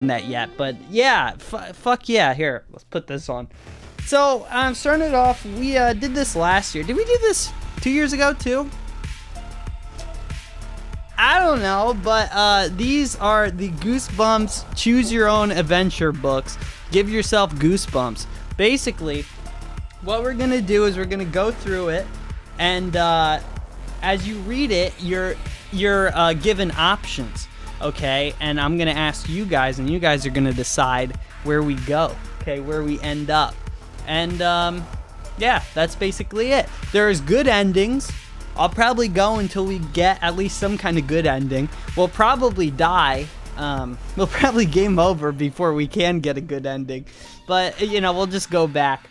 that yet, but yeah, fuck yeah. Here, let's put this on. So I'm starting it off. We did this last year. Did we do this 2 years ago too? I don't know, but these are the Goosebumps Choose Your Own Adventure books. Give yourself goosebumps. Basically, what we're gonna do is we're gonna go through it, and as you read it, you're given options. Okay, and I'm gonna ask you guys, and you guys are gonna decide where we go. Okay, where we end up, and yeah, that's basically it. There's good endings. I'll probably go until we get at least some kind of good ending. We'll probably die. We'll probably game over before we can get a good ending, but you know, we'll just go back.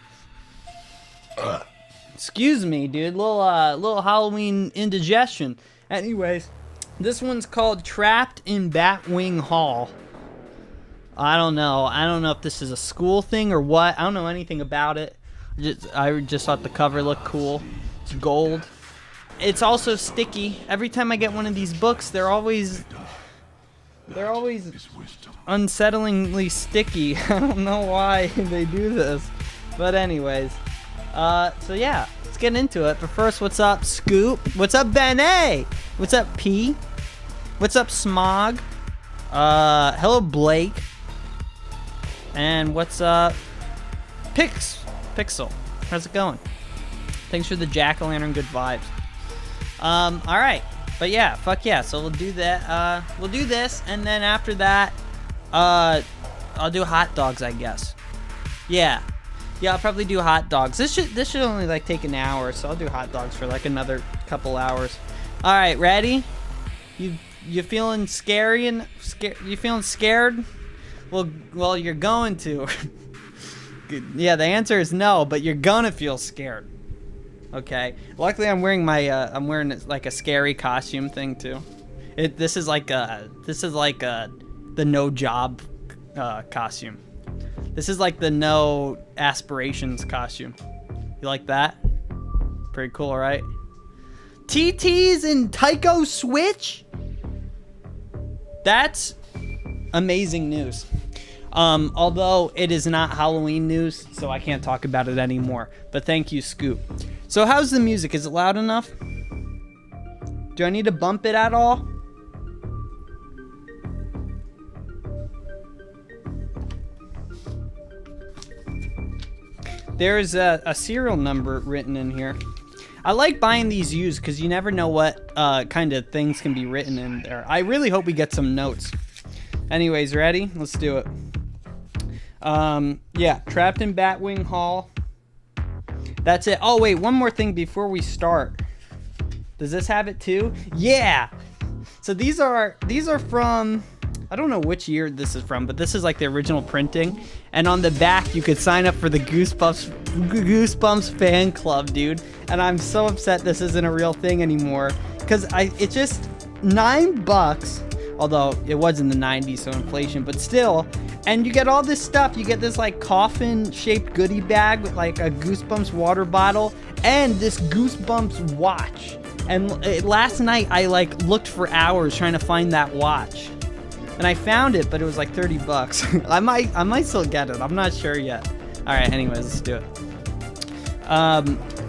Excuse me, dude. Little Halloween indigestion. Anyways. This one's called Trapped in Batwing Hall. I don't know if this is a school thing or what. I don't know anything about it. I just thought the cover looked cool. It's gold. It's also sticky. Every time I get one of these books, they're always unsettlingly sticky. I don't know why they do this. But anyways. So yeah, let's get into it. But first, what's up, Scoop? What's up, Ben A? What's up, P? What's up, Smog? Hello, Blake. And what's up, Pixel? How's it going? Thanks for the jack-o'-lantern good vibes. Alright. But yeah, fuck yeah. So we'll do that. We'll do this, and then after that, I'll do hot dogs, I guess. Yeah. Yeah, I'll probably do hot dogs. This should only like take an hour, so I'll do hot dogs for like another couple hours. All right, ready? You feeling scary and you feeling scared? Well, you're going to. Yeah, the answer is no, but you're gonna feel scared. Okay. Luckily, I'm wearing like a scary costume thing too. This is like the no job costume. This is like the no aspirations costume. You like that? Pretty cool, right? TT's and Tycho Switch? That's amazing news. Although it is not Halloween news, so I can't talk about it anymore. But thank you, Scoop. So how's the music? Is it loud enough? Do I need to bump it at all? There's a serial number written in here. I like buying these used because you never know what kind of things can be written in there. I really hope we get some notes. Anyways, ready? Let's do it. Yeah, Trapped in Batwing Hall. That's it. Oh, wait, one more thing before we start. Does this have it too? Yeah! So these are from... I don't know which year this is from, but this is like the original printing. And on the back, you could sign up for the Goosebumps fan club, dude. And I'm so upset this isn't a real thing anymore. Because it's just $9, although it was in the 90s, so inflation, but still. And you get all this stuff. You get this like coffin-shaped goodie bag with like a Goosebumps water bottle and this Goosebumps watch. And last night, I like looked for hours trying to find that watch. And I found it, but it was like $30. I might still get it. I'm not sure yet. All right. Anyways, let's do it.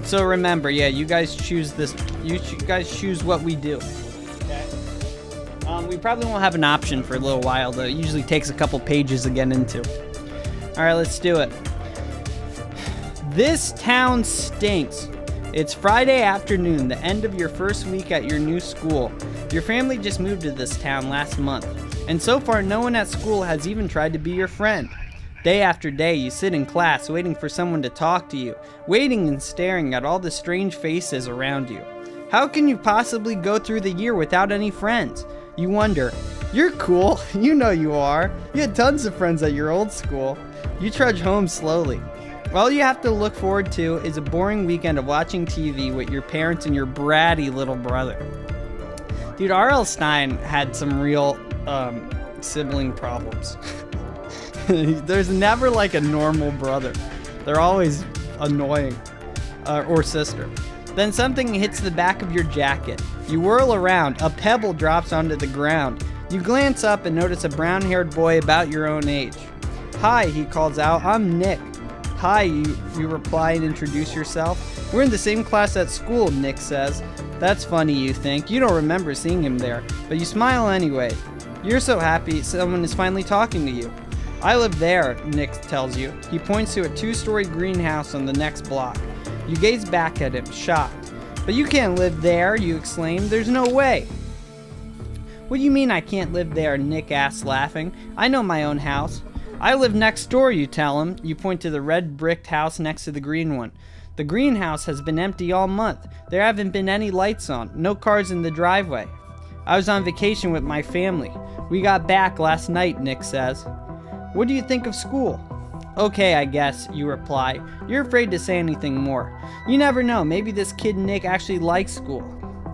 So remember, yeah, you guys choose this. You guys choose what we do. Okay. We probably won't have an option for a little while, though. It usually takes a couple pages to get into. All right, let's do it. This town stinks. It's Friday afternoon, the end of your first week at your new school. Your family just moved to this town last month. And so far, no one at school has even tried to be your friend. Day after day, you sit in class waiting for someone to talk to you, waiting and staring at all the strange faces around you. How can you possibly go through the year without any friends? You wonder. You're cool. You know you are. You had tons of friends at your old school. You trudge home slowly. All you have to look forward to is a boring weekend of watching TV with your parents and your bratty little brother. Dude, R.L. Stine had some real sibling problems. There's never like a normal brother. They're always annoying. Or sister. Then something hits the back of your jacket. You whirl around. A pebble drops onto the ground. You glance up and notice a brown-haired boy about your own age. "Hi," he calls out, "I'm Nick." "Hi," you reply and introduce yourself. "We're in the same class at school," Nick says. That's funny, you think. You don't remember seeing him there, but you smile anyway. You're so happy someone is finally talking to you. "I live there," Nick tells you. He points to a 2-story greenhouse on the next block. You gaze back at him, shocked. "But you can't live there," you exclaim. "There's no way." "What do you mean I can't live there?" Nick asks, laughing. "I know my own house." "I live next door," you tell him. You point to the red bricked house next to the green one. "The greenhouse has been empty all month. There haven't been any lights on, no cars in the driveway. I was on vacation with my family. We got back last night," Nick says. "What do you think of school?" "Okay, I guess," you reply. You're afraid to say anything more. You never know, maybe this kid Nick actually likes school.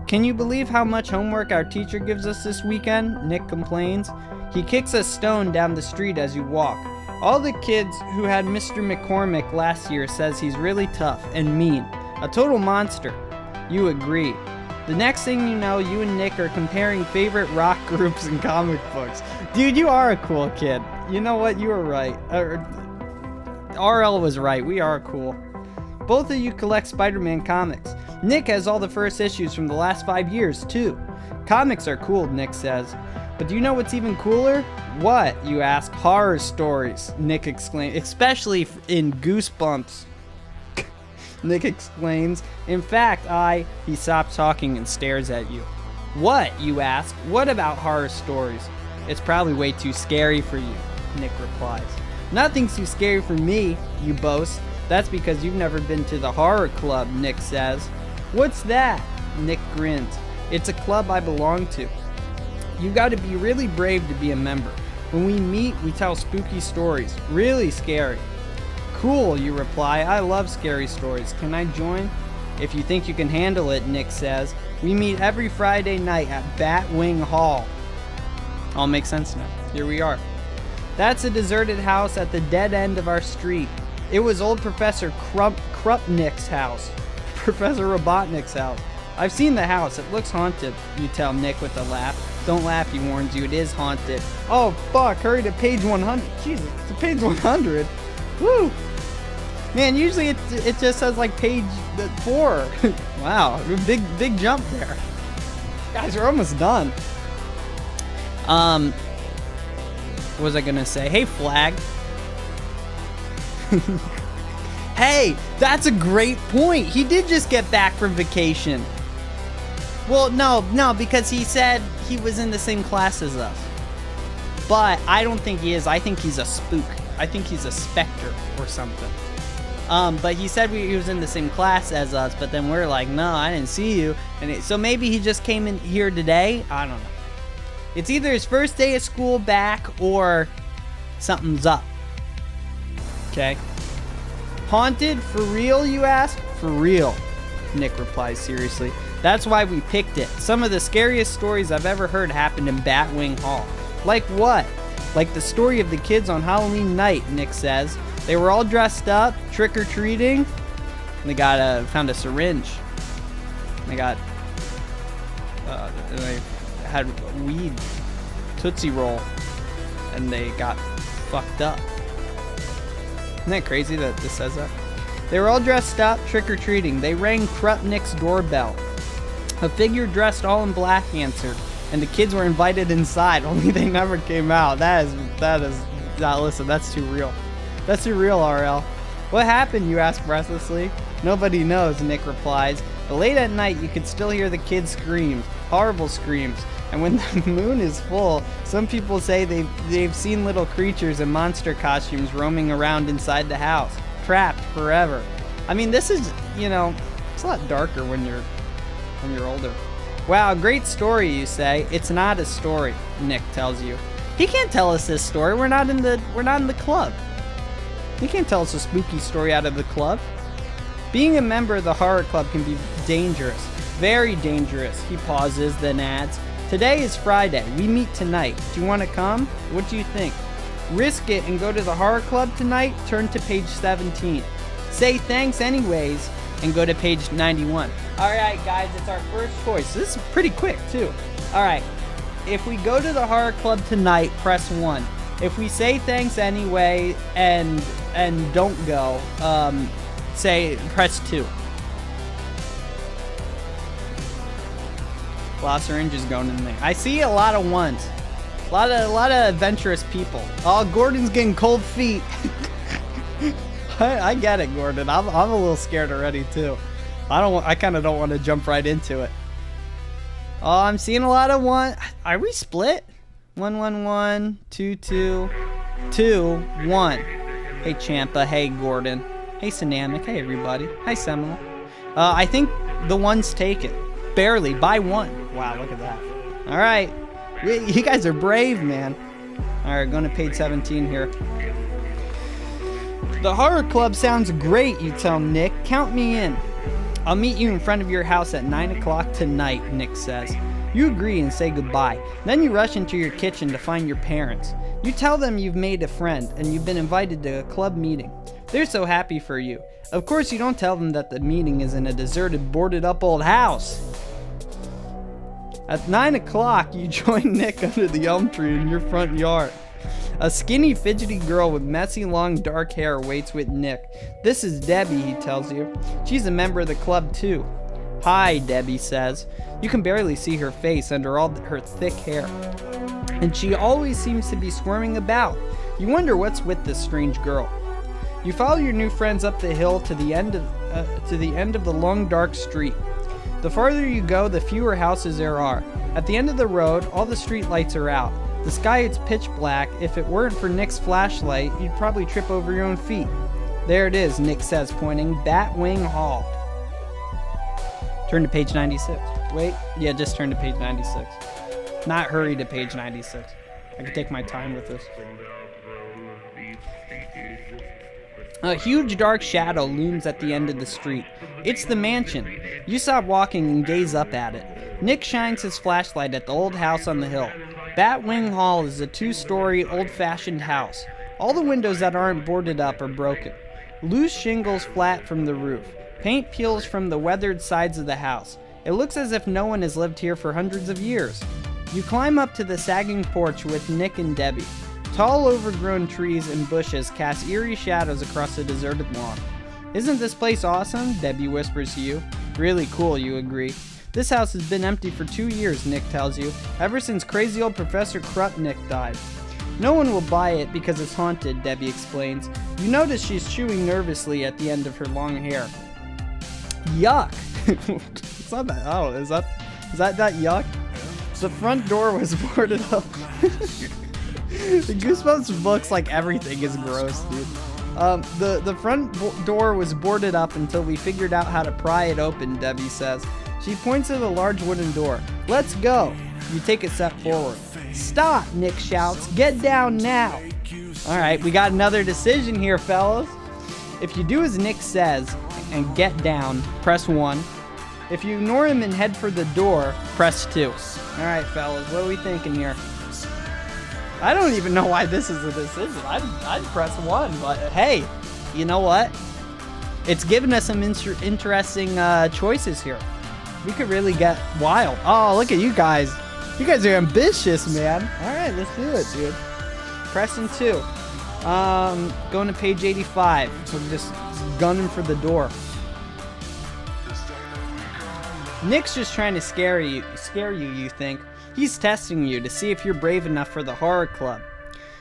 "Can you believe how much homework our teacher gives us this weekend?" Nick complains. He kicks a stone down the street as you walk. "All the kids who had Mr. McCormick last year says he's really tough and mean. A total monster." You agree. The next thing you know, you and Nick are comparing favorite rock groups and comic books. Dude, you are a cool kid. You know what? You were right. RL was right. We are cool. Both of you collect Spider-Man comics. Nick has all the first issues from the last 5 years, too. "Comics are cool," Nick says. "But do you know what's even cooler?" "What?" you ask. "Horror stories," Nick exclaims. "Especially in Goosebumps." Nick exclaims. "In fact, He stops talking and stares at you. "What?" you ask. "What about horror stories?" "It's probably way too scary for you," Nick replies. "Nothing's too scary for me," you boast. "That's because you've never been to the horror club," Nick says. "What's that?" Nick grins. "It's a club I belong to. You gotta be really brave to be a member. When we meet, we tell spooky stories. Really scary." "Cool," you reply. "I love scary stories. Can I join?" "If you think you can handle it," Nick says. "We meet every Friday night at Batwing Hall." All makes sense now. Here we are. That's a deserted house at the dead end of our street. It was old Professor Krupnick's house. Professor Robotnik's house. "I've seen the house. It looks haunted," you tell Nick with a laugh. "Don't laugh," he warns you. "It is haunted." "Oh, fuck. Hurry to page 100. Jesus, to page 100. Woo. Man, usually it just says like page 4. Wow, big jump there. Guys, we're almost done. What was I gonna say? Hey, Flag. Hey, that's a great point. He did just get back from vacation. Well, no, because he said he was in the same class as us. But I don't think he is. I think he's a spook. I think he's a specter or something. But he said he was in the same class as us, but then we're like, no, I didn't see you. And so maybe he just came in here today. I don't know. It's either his first day of school back or something's up. Okay. Haunted? For real, you ask? For real, Nick replies seriously. That's why we picked it. Some of the scariest stories I've ever heard happened in Batwing Hall. Like what? Like the story of the kids on Halloween night, Nick says. They were all dressed up, trick-or-treating, and they found a syringe. They had weed, Tootsie Roll, and they got fucked up. Isn't that crazy that this says that? They were all dressed up, trick-or-treating. They rang Krupnick's doorbell. A figure dressed all in black answered, and the kids were invited inside, only they never came out. That is, listen, that's too real. That's too real, RL. What happened, you ask breathlessly? Nobody knows, Nick replies. But late at night, you could still hear the kids scream. Horrible screams. And when the moon is full, some people say they've seen little creatures in monster costumes roaming around inside the house. Trapped forever. I mean, this is, it's a lot darker when you're older. Wow, great story, you say. It's not a story, Nick tells you. He can't tell us this story. We're not in the club. He can't tell us a spooky story out of the club. Being a member of the horror club can be dangerous. Very dangerous. He pauses, then adds, Today is Friday. We meet tonight. Do you want to come? What do you think? Risk it and go to the horror club tonight? Turn to page 17. Say thanks anyways and go to page 91. Alright guys, it's our first choice. This is pretty quick too. Alright. if we go to the horror club tonight, press 1. If we say thanks anyway and don't go, press 2. Lost Orange is going in there. I see a lot of ones. A lot of adventurous people. Oh, Gordon's getting cold feet. I get it, Gordon. I'm a little scared already too. I kind of don't want to jump right into it. Oh, I'm seeing a lot of one. Are we split? 1 1 1 2 2 2 1. Hey Champa. Hey Gordon. Hey Synamic. Hey everybody. Hi Seminole. I think the ones take it. Barely by 1. Wow, look at that. All right. You guys are brave, man. All right, going to page 17 here. The horror club sounds great, you tell Nick. Count me in. I'll meet you in front of your house at 9 o'clock tonight, Nick says. You agree and say goodbye. Then you rush into your kitchen to find your parents. You tell them you've made a friend and you've been invited to a club meeting. They're so happy for you. Of course, you don't tell them that the meeting is in a deserted, boarded-up old house. At 9 o'clock, you join Nick under the elm tree in your front yard. A skinny, fidgety girl with messy, long, dark hair waits with Nick. This is Debbie, he tells you. She's a member of the club, too. Hi, Debbie says. You can barely see her face under all her thick hair. And she always seems to be squirming about. You wonder what's with this strange girl. You follow your new friends up the hill to the end of the long, dark street. The farther you go, the fewer houses there are. At the end of the road, all the street lights are out. The sky is pitch black. If it weren't for Nick's flashlight, you'd probably trip over your own feet. There it is, Nick says, pointing. Batwing Hall. Turn to page 96. Wait, yeah, just turn to page 96. Not hurry to page 96. I can take my time with this. A huge dark shadow looms at the end of the street. It's the mansion. You stop walking and gaze up at it. Nick shines his flashlight at the old house on the hill. Batwing Hall is a 2-story, old-fashioned house. All the windows that aren't boarded up are broken. Loose shingles flat from the roof. Paint peels from the weathered sides of the house. It looks as if no one has lived here for hundreds of years. You climb up to the sagging porch with Nick and Debbie. Tall, overgrown trees and bushes cast eerie shadows across the deserted lawn. Isn't this place awesome? Debbie whispers to you. Really cool, you agree. This house has been empty for 2 years, Nick tells you, ever since crazy old Professor Krupnik died. No one will buy it because it's haunted, Debbie explains. You notice she's chewing nervously at the end of her long hair. Yuck! It's not that. Oh, is that yuck? The front door was boarded up. The Goosebumps books, like everything, is gross, dude. The front door was boarded up until we figured out how to pry it open, Debbie says. She points to the large wooden door. Let's go. You take a step forward. Stop, Nick shouts. Get down now. All right, we got another decision here, fellas. If you do as Nick says and get down, press 1. If you ignore him and head for the door, press 2. All right, fellas, what are we thinking here? I don't even know why this is a decision. I'd press 1, but hey, you know what? It's given us some interesting choices here. We could really get wild. Oh, look at you guys. You guys are ambitious, man. All right, let's do it, dude. Pressing 2. Going to page 85. So we're just gunning for the door. Nick's just trying to scare you, you think. He's testing you to see if you're brave enough for the horror club.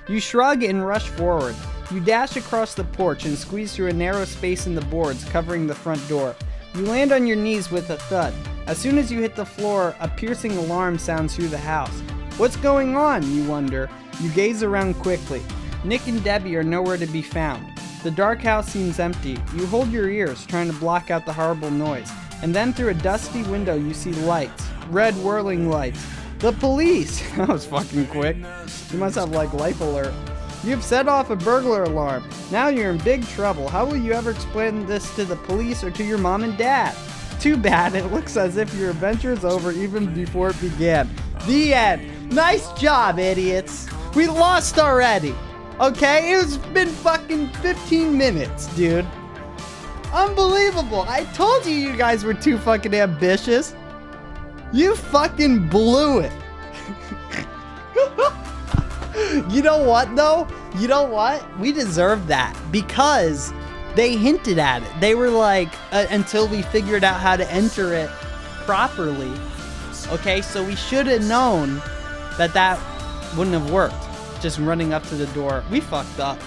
You shrug and rush forward. You dash across the porch and squeeze through a narrow space in the boards covering the front door. You land on your knees with a thud. As soon as you hit the floor, a piercing alarm sounds through the house. What's going on, you wonder? You gaze around quickly. Nick and Debbie are nowhere to be found. The dark house seems empty. You hold your ears, trying to block out the horrible noise. And then through a dusty window you see lights. Red whirling lights. The police! That was fucking quick. You must have like life alert. You've set off a burglar alarm. Now you're in big trouble. How will you ever explain this to the police or to your mom and dad? Too bad. It looks as if your adventure is over even before it began. The end. Nice job, idiots. We lost already. Okay? It's been fucking 15 minutes, dude. Unbelievable. I told you guys were too fucking ambitious. You fucking blew it. You know what, though? You know what? We deserve that because they hinted at it. They were like, until we figured out how to enter it properly. Okay, so we should have known that that wouldn't have worked. Just running up to the door. We fucked up.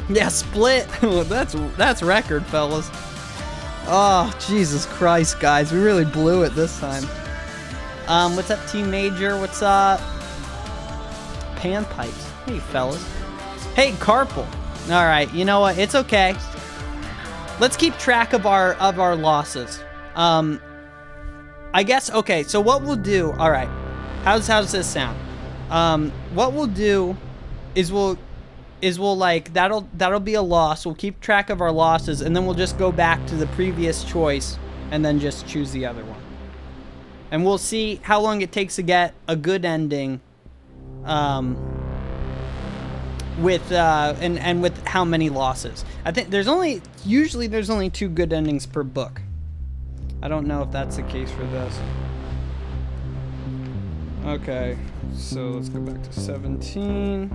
Yeah, split. That's record, fellas. Oh, Jesus Christ, guys. We really blew it this time. What's up, Team Major? What's up? Panpipes. Hey, fellas. Hey, Carpal. All right, you know what? It's okay. Let's keep track of our losses. I guess, okay, so what we'll do, all right. How's this sound? What we'll do is we'll like, that'll be a loss. We'll keep track of our losses, and then we'll just go back to the previous choice and then just choose the other one. And we'll see how long it takes to get a good ending, with how many losses. I think usually there's only 2 good endings per book. I don't know if that's the case for this. Okay, so let's go back to 17.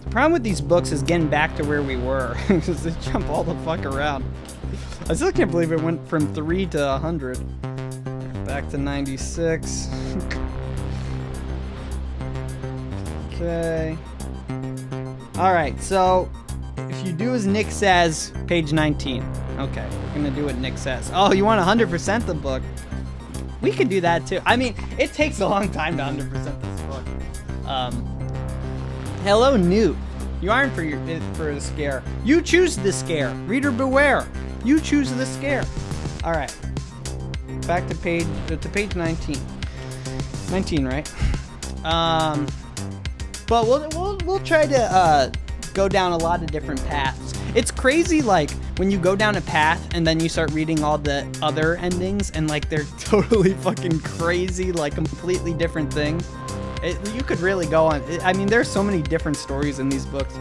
The problem with these books is getting back to where we were, because they jump all the fuck around. I still can't believe it went from 3 to 100. Back to 96. Okay. Alright, so if you do as Nick says, page 19. Okay, we're gonna do what Nick says. Oh, you want 100% the book? We could do that too. I mean, it takes a long time to 100% this book. Hello, Newt. You aren't for the scare. You choose the scare. Reader beware. You choose the scare. All right. Back to page 19. 19, right? But we'll try to go down a lot of different paths. It's crazy, like, when you go down a path and then you start reading all the other endings and, like, they're totally fucking crazy, like, completely different things. You could really go on. I mean, there's so many different stories in these books.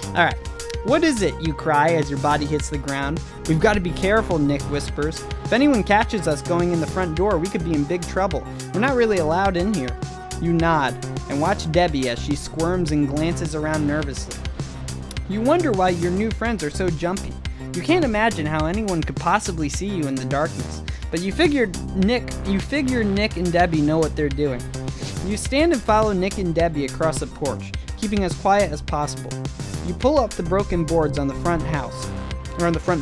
All right. What is it? You cry as your body hits the ground. We've got to be careful, Nick whispers. If anyone catches us going in the front door, we could be in big trouble. We're not really allowed in here. You nod and watch Debbie as she squirms and glances around nervously. You wonder why your new friends are so jumpy. You can't imagine how anyone could possibly see you in the darkness. But you figure Nick and Debbie know what they're doing. You stand and follow Nick and Debbie across the porch, keeping as quiet as possible. You pull up the broken boards on the front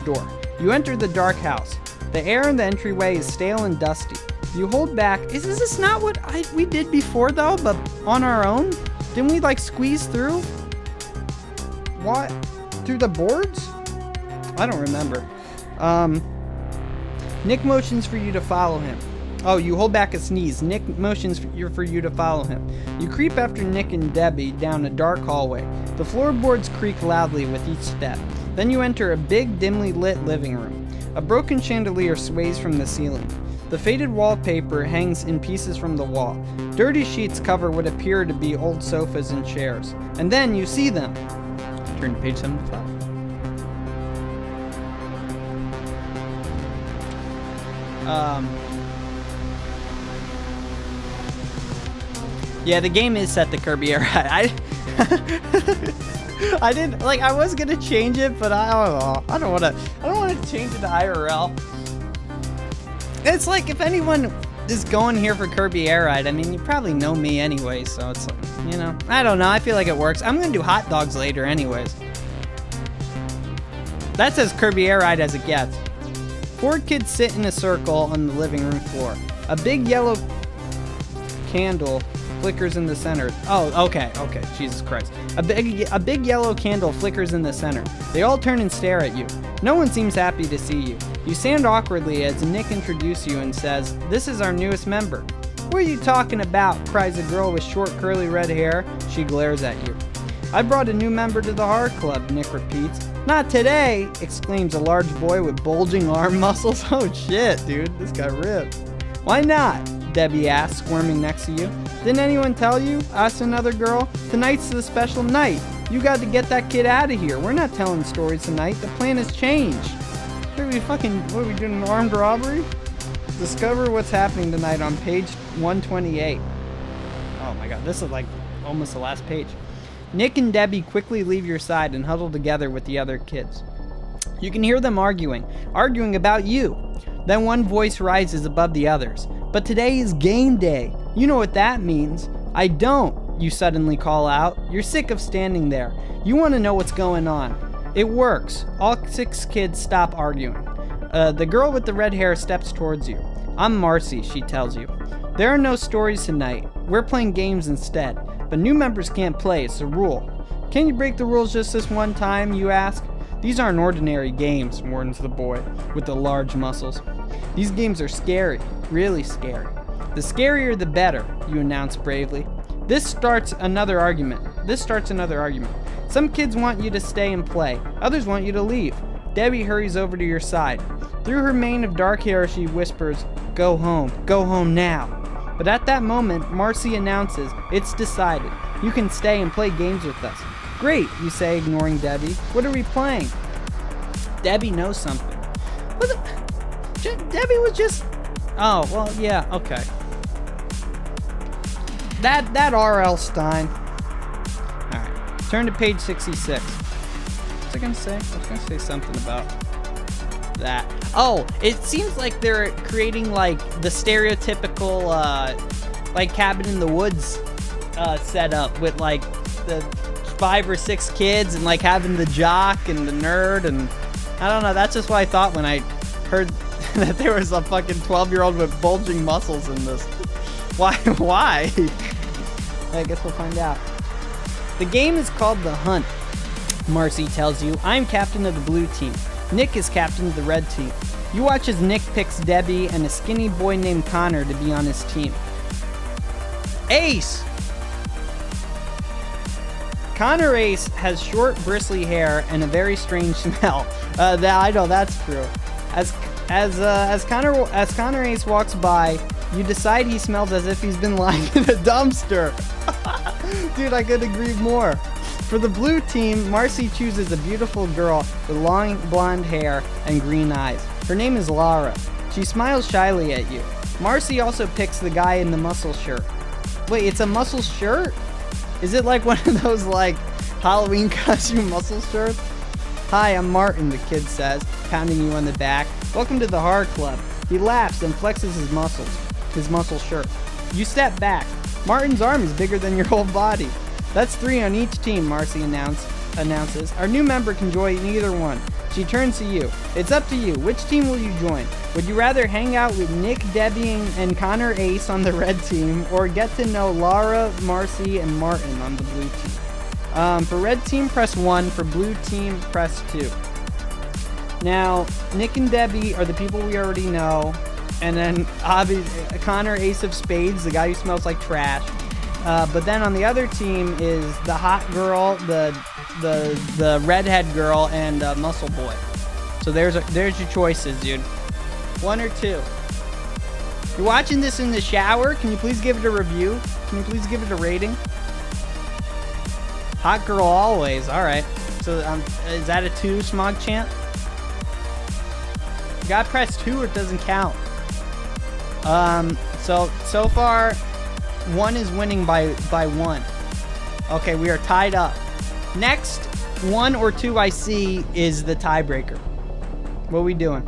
door. You enter the dark house. The air in the entryway is stale and dusty. You hold back. Is this not what we did before, though, but on our own? Didn't we, like, squeeze through? What? Through the boards? I don't remember. Nick motions for you to follow him. Oh, you hold back a sneeze. Nick motions for you to follow him. You creep after Nick and Debbie down a dark hallway. The floorboards creak loudly with each step. Then you enter a big, dimly lit living room. A broken chandelier sways from the ceiling. The faded wallpaper hangs in pieces from the wall. Dirty sheets cover what appear to be old sofas and chairs. And then you see them. Turn to page 75. Yeah, the game is set to Kirby era. I didn't, like, I was gonna change it, but I don't know. I don't want to change it to IRL. It's like, if anyone is going here for Kirby Air Ride, I mean, you probably know me anyway, so it's like, you know, I don't know. I feel like it works. I'm gonna do hot dogs later anyways. That's as Kirby Air Ride as it gets. 4 kids sit in a circle on the living room floor. A big yellow candle flickers in the center. Oh, okay, Jesus Christ. A big yellow candle flickers in the center. They all turn and stare at you. No one seems happy to see you. You stand awkwardly as Nick introduces you and says, "This is our newest member." "What are you talking about?" cries a girl with short curly red hair. She glares at you. "I brought a new member to the Horror Club," Nick repeats. "Not today," exclaims a large boy with bulging arm muscles. Oh shit, dude, this guy ripped. "Why not?" Debbie asks, squirming next to you. "Didn't anyone tell you?" asks another girl. "Tonight's the special night. You got to get that kid out of here. We're not telling stories tonight. The plan has changed." What are we doing, an armed robbery? Discover what's happening tonight on page 128. Oh my god, this is like almost the last page. Nick and Debbie quickly leave your side and huddle together with the other kids. You can hear them arguing about you. Then one voice rises above the others. But today is game day. You know what that means. I don't, you suddenly call out. You're sick of standing there. You want to know what's going on. It works. All 6 kids stop arguing. The girl with the red hair steps towards you. I'm Marcy, she tells you. There are no stories tonight. We're playing games instead. But new members can't play, it's a rule. Can you break the rules just this one time, you ask? These aren't ordinary games, warns the boy with the large muscles. These games are scary, really scary. The scarier the better, you announce bravely. This starts another argument. Some kids want you to stay and play. Others want you to leave. Debbie hurries over to your side. Through her mane of dark hair, she whispers, go home now. But at that moment, Marcy announces, it's decided. You can stay and play games with us. Great, you say, ignoring Debbie. What are we playing? Debbie knows something. Debbie was just... Oh, well, yeah, okay. That R.L. Stein. Alright, turn to page 66. What was I gonna say? I was gonna say something about that. Oh, it seems like they're creating like the stereotypical like cabin in the woods setup with like the 5 or 6 kids and like having the jock and the nerd, and I don't know, that's just what I thought when I heard that there was a fucking 12-year-old with bulging muscles in this. Why? I guess we'll find out. The game is called The Hunt, Marcy tells you. I'm captain of the blue team. Nick is captain of the red team. You watch as Nick picks Debbie and a skinny boy named Connor to be on his team. Ace! Connor Ace has short, bristly hair and a very strange smell. I know that's true. As Connor Ace walks by, you decide he smells as if he's been lying in a dumpster. Dude, I couldn't agree more. For the blue team, Marcy chooses a beautiful girl with long blonde hair and green eyes. Her name is Laura. She smiles shyly at you. Marcy also picks the guy in the muscle shirt. Wait, it's a muscle shirt? Is it like one of those like Halloween costume muscle shirts? Hi, I'm Martin, the kid says, pounding you on the back. Welcome to the horror club. He laughs and flexes his muscle shirt. You step back. Martin's arm is bigger than your whole body. That's 3 on each team, Marcy announces. Our new member can join either one. She turns to you. It's up to you. Which team will you join? Would you rather hang out with Nick, Debbie, and Connor Ace on the red team, or get to know Laura, Marcy, and Martin on the blue team? For red team, press 1. For blue team, press 2. Now, Nick and Debbie are the people we already know. And then, obviously, Connor Ace of Spades, the guy who smells like trash. But then on the other team is the hot girl, the redhead girl, and muscle boy. So there's your choices, dude. 1 or 2. You're watching this in the shower. Can you please give it a review? Can you please give it a rating? Hot girl always. All right. So is that a 2, Smog Champ? You gotta press 2 or it doesn't count. So far, 1 is winning by 1. Okay, we are tied up. Next, 1 or 2 I see is the tiebreaker. What are we doing?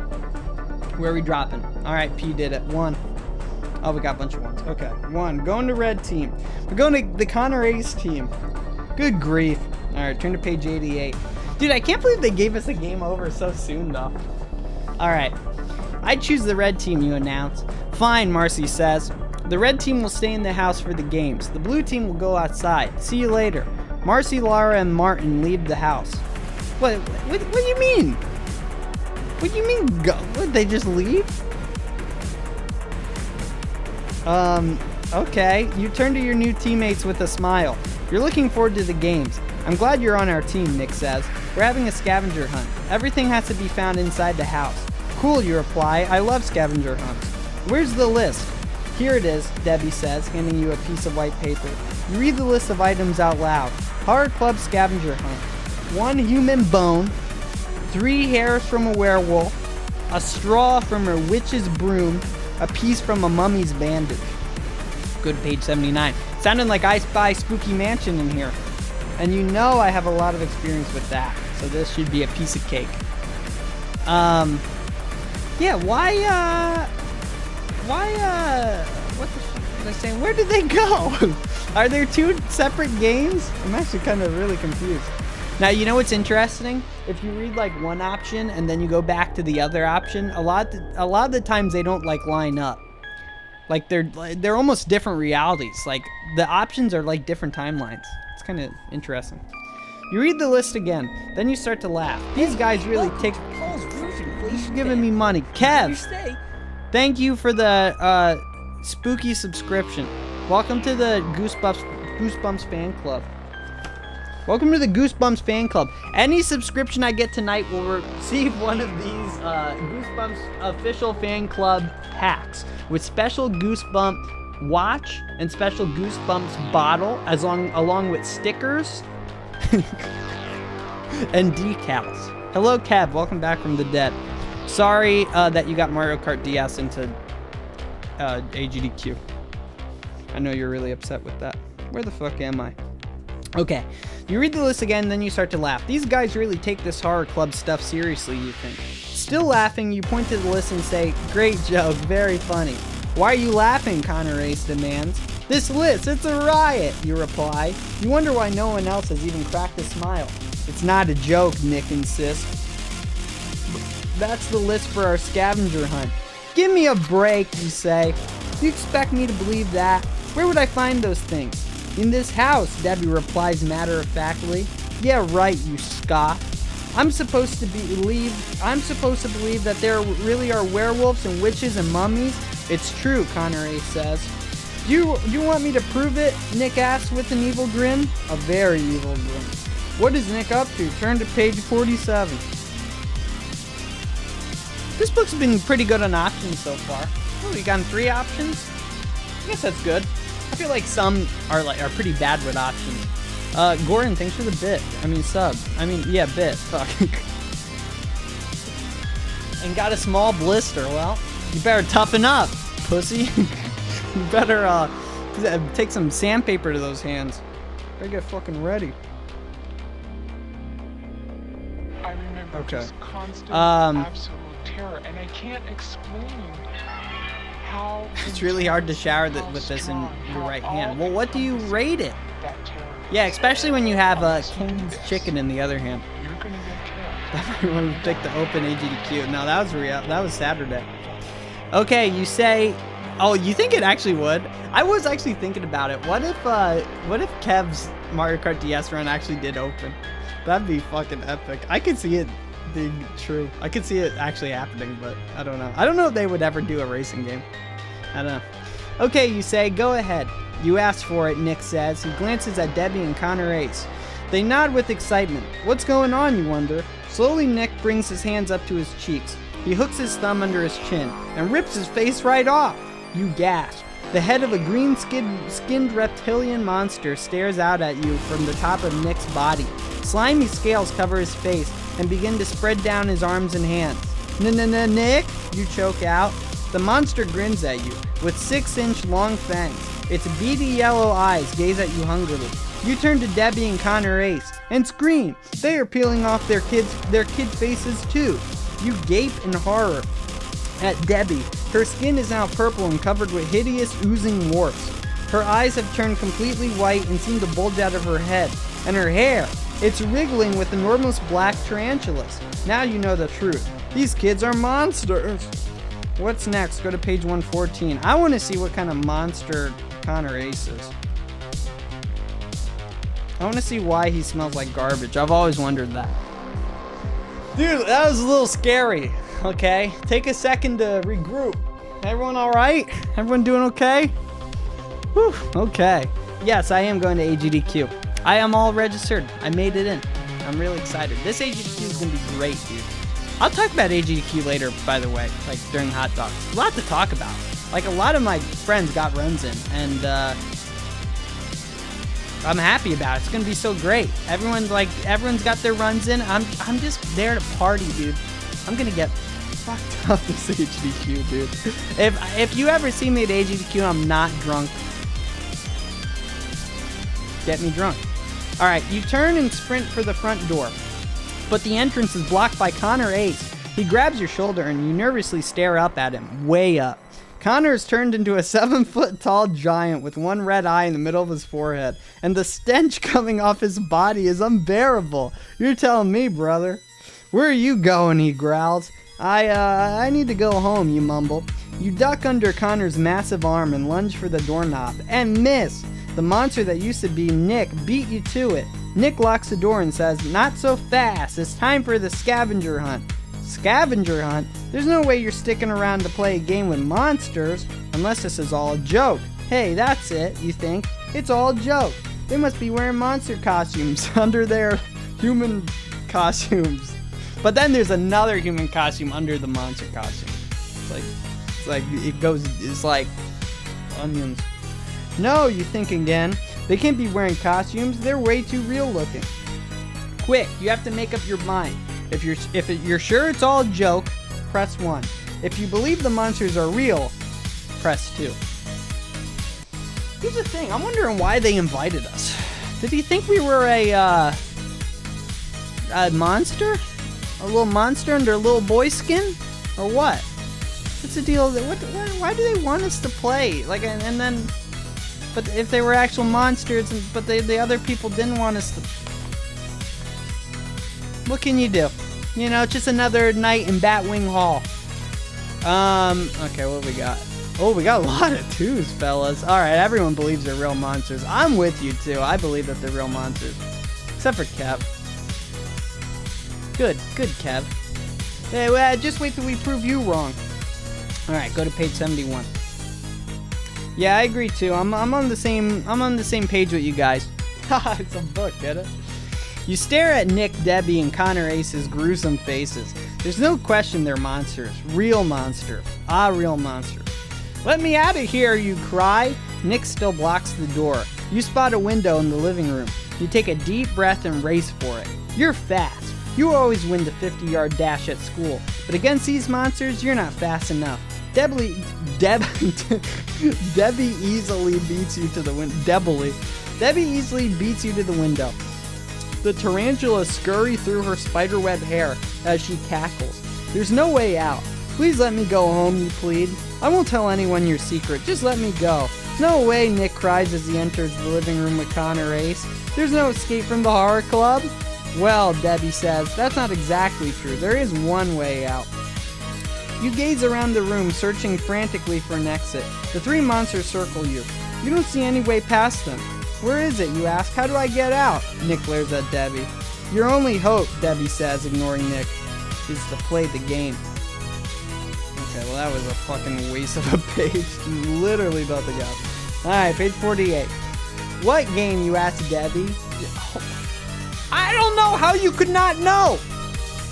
Where are we dropping? All right, P did it. 1. Oh, we got a bunch of 1s. Okay, 1. Going to red team. We're going to the Connor Ace team. Good grief. All right, turn to page 88. Dude, I can't believe they gave us a game over so soon, though. All right. I choose the red team, you announce. Fine, Marcy says. The red team will stay in the house for the games. The blue team will go outside. See you later. Marcy, Laura, and Martin leave the house. What do you mean? What do you mean go? What, they just leave? Okay. You turn to your new teammates with a smile. You're looking forward to the games. I'm glad you're on our team, Nick says. We're having a scavenger hunt. Everything has to be found inside the house. Cool, you reply. I love scavenger hunts. Where's the list? Here it is, Debbie says, handing you a piece of white paper. You read the list of items out loud. Horror Club scavenger hunt. 1 human bone, 3 hairs from a werewolf, a straw from a witch's broom, A piece from a mummy's bandage. Good, page 79. Sounding like I Spy Spooky Mansion in here. And you know I have a lot of experience with that. So this should be a piece of cake. Yeah, what the fuck was I saying? Where did they go? Are there two separate games? I'm actually kind of really confused. Now, you know what's interesting? If you read like one option and then you go back to the other option, a lot of the times they don't like line up. Like they're almost different realities. Like the options are like different timelines. It's kind of interesting. You read the list again, then you start to laugh. These guys really take. He's giving me money. Kev, thank you for the spooky subscription. Welcome to the Goosebumps fan club. Welcome to the Goosebumps fan club. Any subscription I get tonight will receive one of these Goosebumps official fan club hacks with special Goosebump watch and special Goosebumps bottle, along with stickers and decals. Hello, Kev. Welcome back from the dead. Sorry that you got Mario Kart DS into AGDQ. I know you're really upset with that. Where the fuck am I? Okay, you read the list again, then you start to laugh. These guys really take this horror club stuff seriously, you think. Still laughing, you point to the list and say, great joke, very funny. Why are you laughing, Connor Ace demands. This list, it's a riot, you reply. You wonder why no one else has even cracked a smile. It's not a joke, Nick insists. That's the list for our scavenger hunt. Give me a break, you say. You expect me to believe that? Where would I find those things? In this house, Debbie replies matter-of-factly. Yeah, right, you scoff. I'm supposed to believe that there really are werewolves and witches and mummies? It's true, Connor Ace says. Do you want me to prove it? Nick asks with an evil grin. A very evil grin. What is Nick up to? Turn to page 47. This book's been pretty good on options so far. Oh, we got 3 options? I guess that's good. I feel like some are pretty bad with options. Gordon, thanks for the bit. Sub. Bit. Fuck. And got a small blister. Well, you better toughen up, pussy. You better take some sandpaper to those hands. Better get fucking ready. I remember just constant, absolute terror, and I can't explain how it's really hard to shower with this in your right hand. Well, what do you rate it? Yeah, especially when you have King's chicken in the other hand. You're gonna get killed. Everyone would pick the open AGDQ. No, that was real. That was Saturday. Okay, you say. Oh, you think it actually would? I was actually thinking about it. What if Kev's Mario Kart DS run actually did open? That'd be fucking epic. I could see it being true. I could see it actually happening, but I don't know. I don't know if they would ever do a racing game. I don't know. Okay, you say, go ahead. You asked for it, Nick says. He glances at Debbie and Connor Ace. They nod with excitement. What's going on, you wonder? Slowly, Nick brings his hands up to his cheeks. He hooks his thumb under his chin and rips his face right off. You gasp. The head of a green-skinned reptilian monster stares out at you from the top of Nick's body. Slimy scales cover his face and begin to spread down his arms and hands. Nick, you choke out. The monster grins at you with 6-inch long fangs. Its beady yellow eyes gaze at you hungrily. You turn to Debbie and Connor Ace and scream. They are peeling off their kid faces too. You gape in horror at Debbie. Her skin is now purple and covered with hideous oozing warts. Her eyes have turned completely white and seem to bulge out of her head. And her hair, it's wriggling with enormous black tarantulas. Now you know the truth. These kids are monsters. What's next? Go to page 114. I want to see what kind of monster Connor Ace is. I want to see why he smells like garbage. I've always wondered that. Dude, that was a little scary. Okay, take a second to regroup. Everyone all right? Everyone doing okay? Whew, okay. Yes, I am going to AGDQ. I am all registered. I made it in. I'm really excited. This AGDQ is going to be great, dude. I'll talk about AGDQ later, by the way, like during Hot Dogs. A lot to talk about. Like, a lot of my friends got runs in, and I'm happy about it. It's going to be so great. Everyone's got their runs in. I'm just there to party, dude. I'm going to get fucked up, this HDQ, dude. If you ever see me at HDQ, I'm not drunk. Get me drunk. All right, you turn and sprint for the front door, but the entrance is blocked by Connor Ace. He grabs your shoulder and you nervously stare up at him, way up. Connor is turned into a 7-foot-tall giant with one red eye in the middle of his forehead, and the stench coming off his body is unbearable. You're telling me, brother. Where are you going, he growls. I need to go home, you mumble. You duck under Connor's massive arm and lunge for the doorknob, and miss. The monster that used to be Nick beat you to it. Nick locks the door and says, "Not so fast, it's time for the scavenger hunt." Scavenger hunt? There's no way you're sticking around to play a game with monsters, unless this is all a joke. Hey, that's it, you think. It's all a joke. They must be wearing monster costumes under their human costumes. But then there's another human costume under the monster costume. It's like onions. No, you think again. They can't be wearing costumes. They're way too real looking. Quick, you have to make up your mind. If you're sure it's all a joke, press 1. If you believe the monsters are real, press 2. Here's the thing. I'm wondering why they invited us. Did he think we were a monster? A little monster under a little boy skin? Or what? What's the deal? Why do they want us to play? But if they were actual monsters, but the other people didn't want us to... What can you do? You know, just another night in Batwing Hall. Okay, what we got? Oh, we got a lot of 2s, fellas. Alright, everyone believes they're real monsters. I'm with you, too. I believe that they're real monsters. Except for Kev. Good, Kev. Hey, well, just wait till we prove you wrong. Alright, go to page 71. Yeah, I agree too. I'm on the same page with you guys. Haha, it's a book, get it? You stare at Nick, Debbie, and Connor Ace's gruesome faces. There's no question they're monsters. Real monsters. Ah, real monsters. Let me out of here, you cry. Nick still blocks the door. You spot a window in the living room. You take a deep breath and race for it. You're fast. You always win the 50-yard dash at school. But against these monsters, you're not fast enough. Debbie easily beats you to the window. Debbie easily beats you to the window. The tarantula scurry through her spiderweb hair as she cackles. There's no way out. Please let me go home, you plead. I won't tell anyone your secret. Just let me go. No way, Nick cries as he enters the living room with Connor Ace. There's no escape from the horror club? Well, Debbie says, that's not exactly true. There is one way out. You gaze around the room, searching frantically for an exit. The 3 monsters circle you. You don't see any way past them. Where is it, you ask? How do I get out? Nick glares at Debbie. Your only hope, Debbie says, ignoring Nick, is to play the game. Okay, well that was a fucking waste of a page. Literally nothing else. Alright, page 48. What game, you ask Debbie? I don't know how you could not know!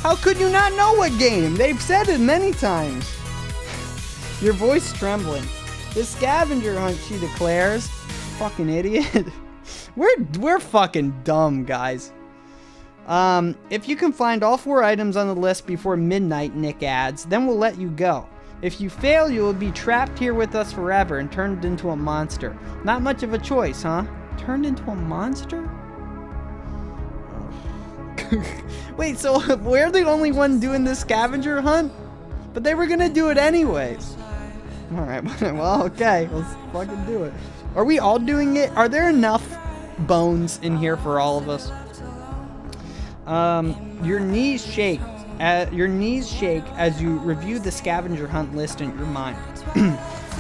How could you not know what game? They've said it many times. Your voice trembling. The scavenger hunt, she declares. Fucking idiot. We're fucking dumb, guys. If you can find all 4 items on the list before midnight, Nick adds, then we'll let you go. If you fail, you will be trapped here with us forever and turned into a monster. Not much of a choice, huh? Turned into a monster? Wait, so we're the only one doing this scavenger hunt? But they were gonna do it anyways. Alright, well, okay. Let's fucking do it. Are we all doing it? Are there enough bones in here for all of us? Your knees shake as you review the scavenger hunt list in your mind.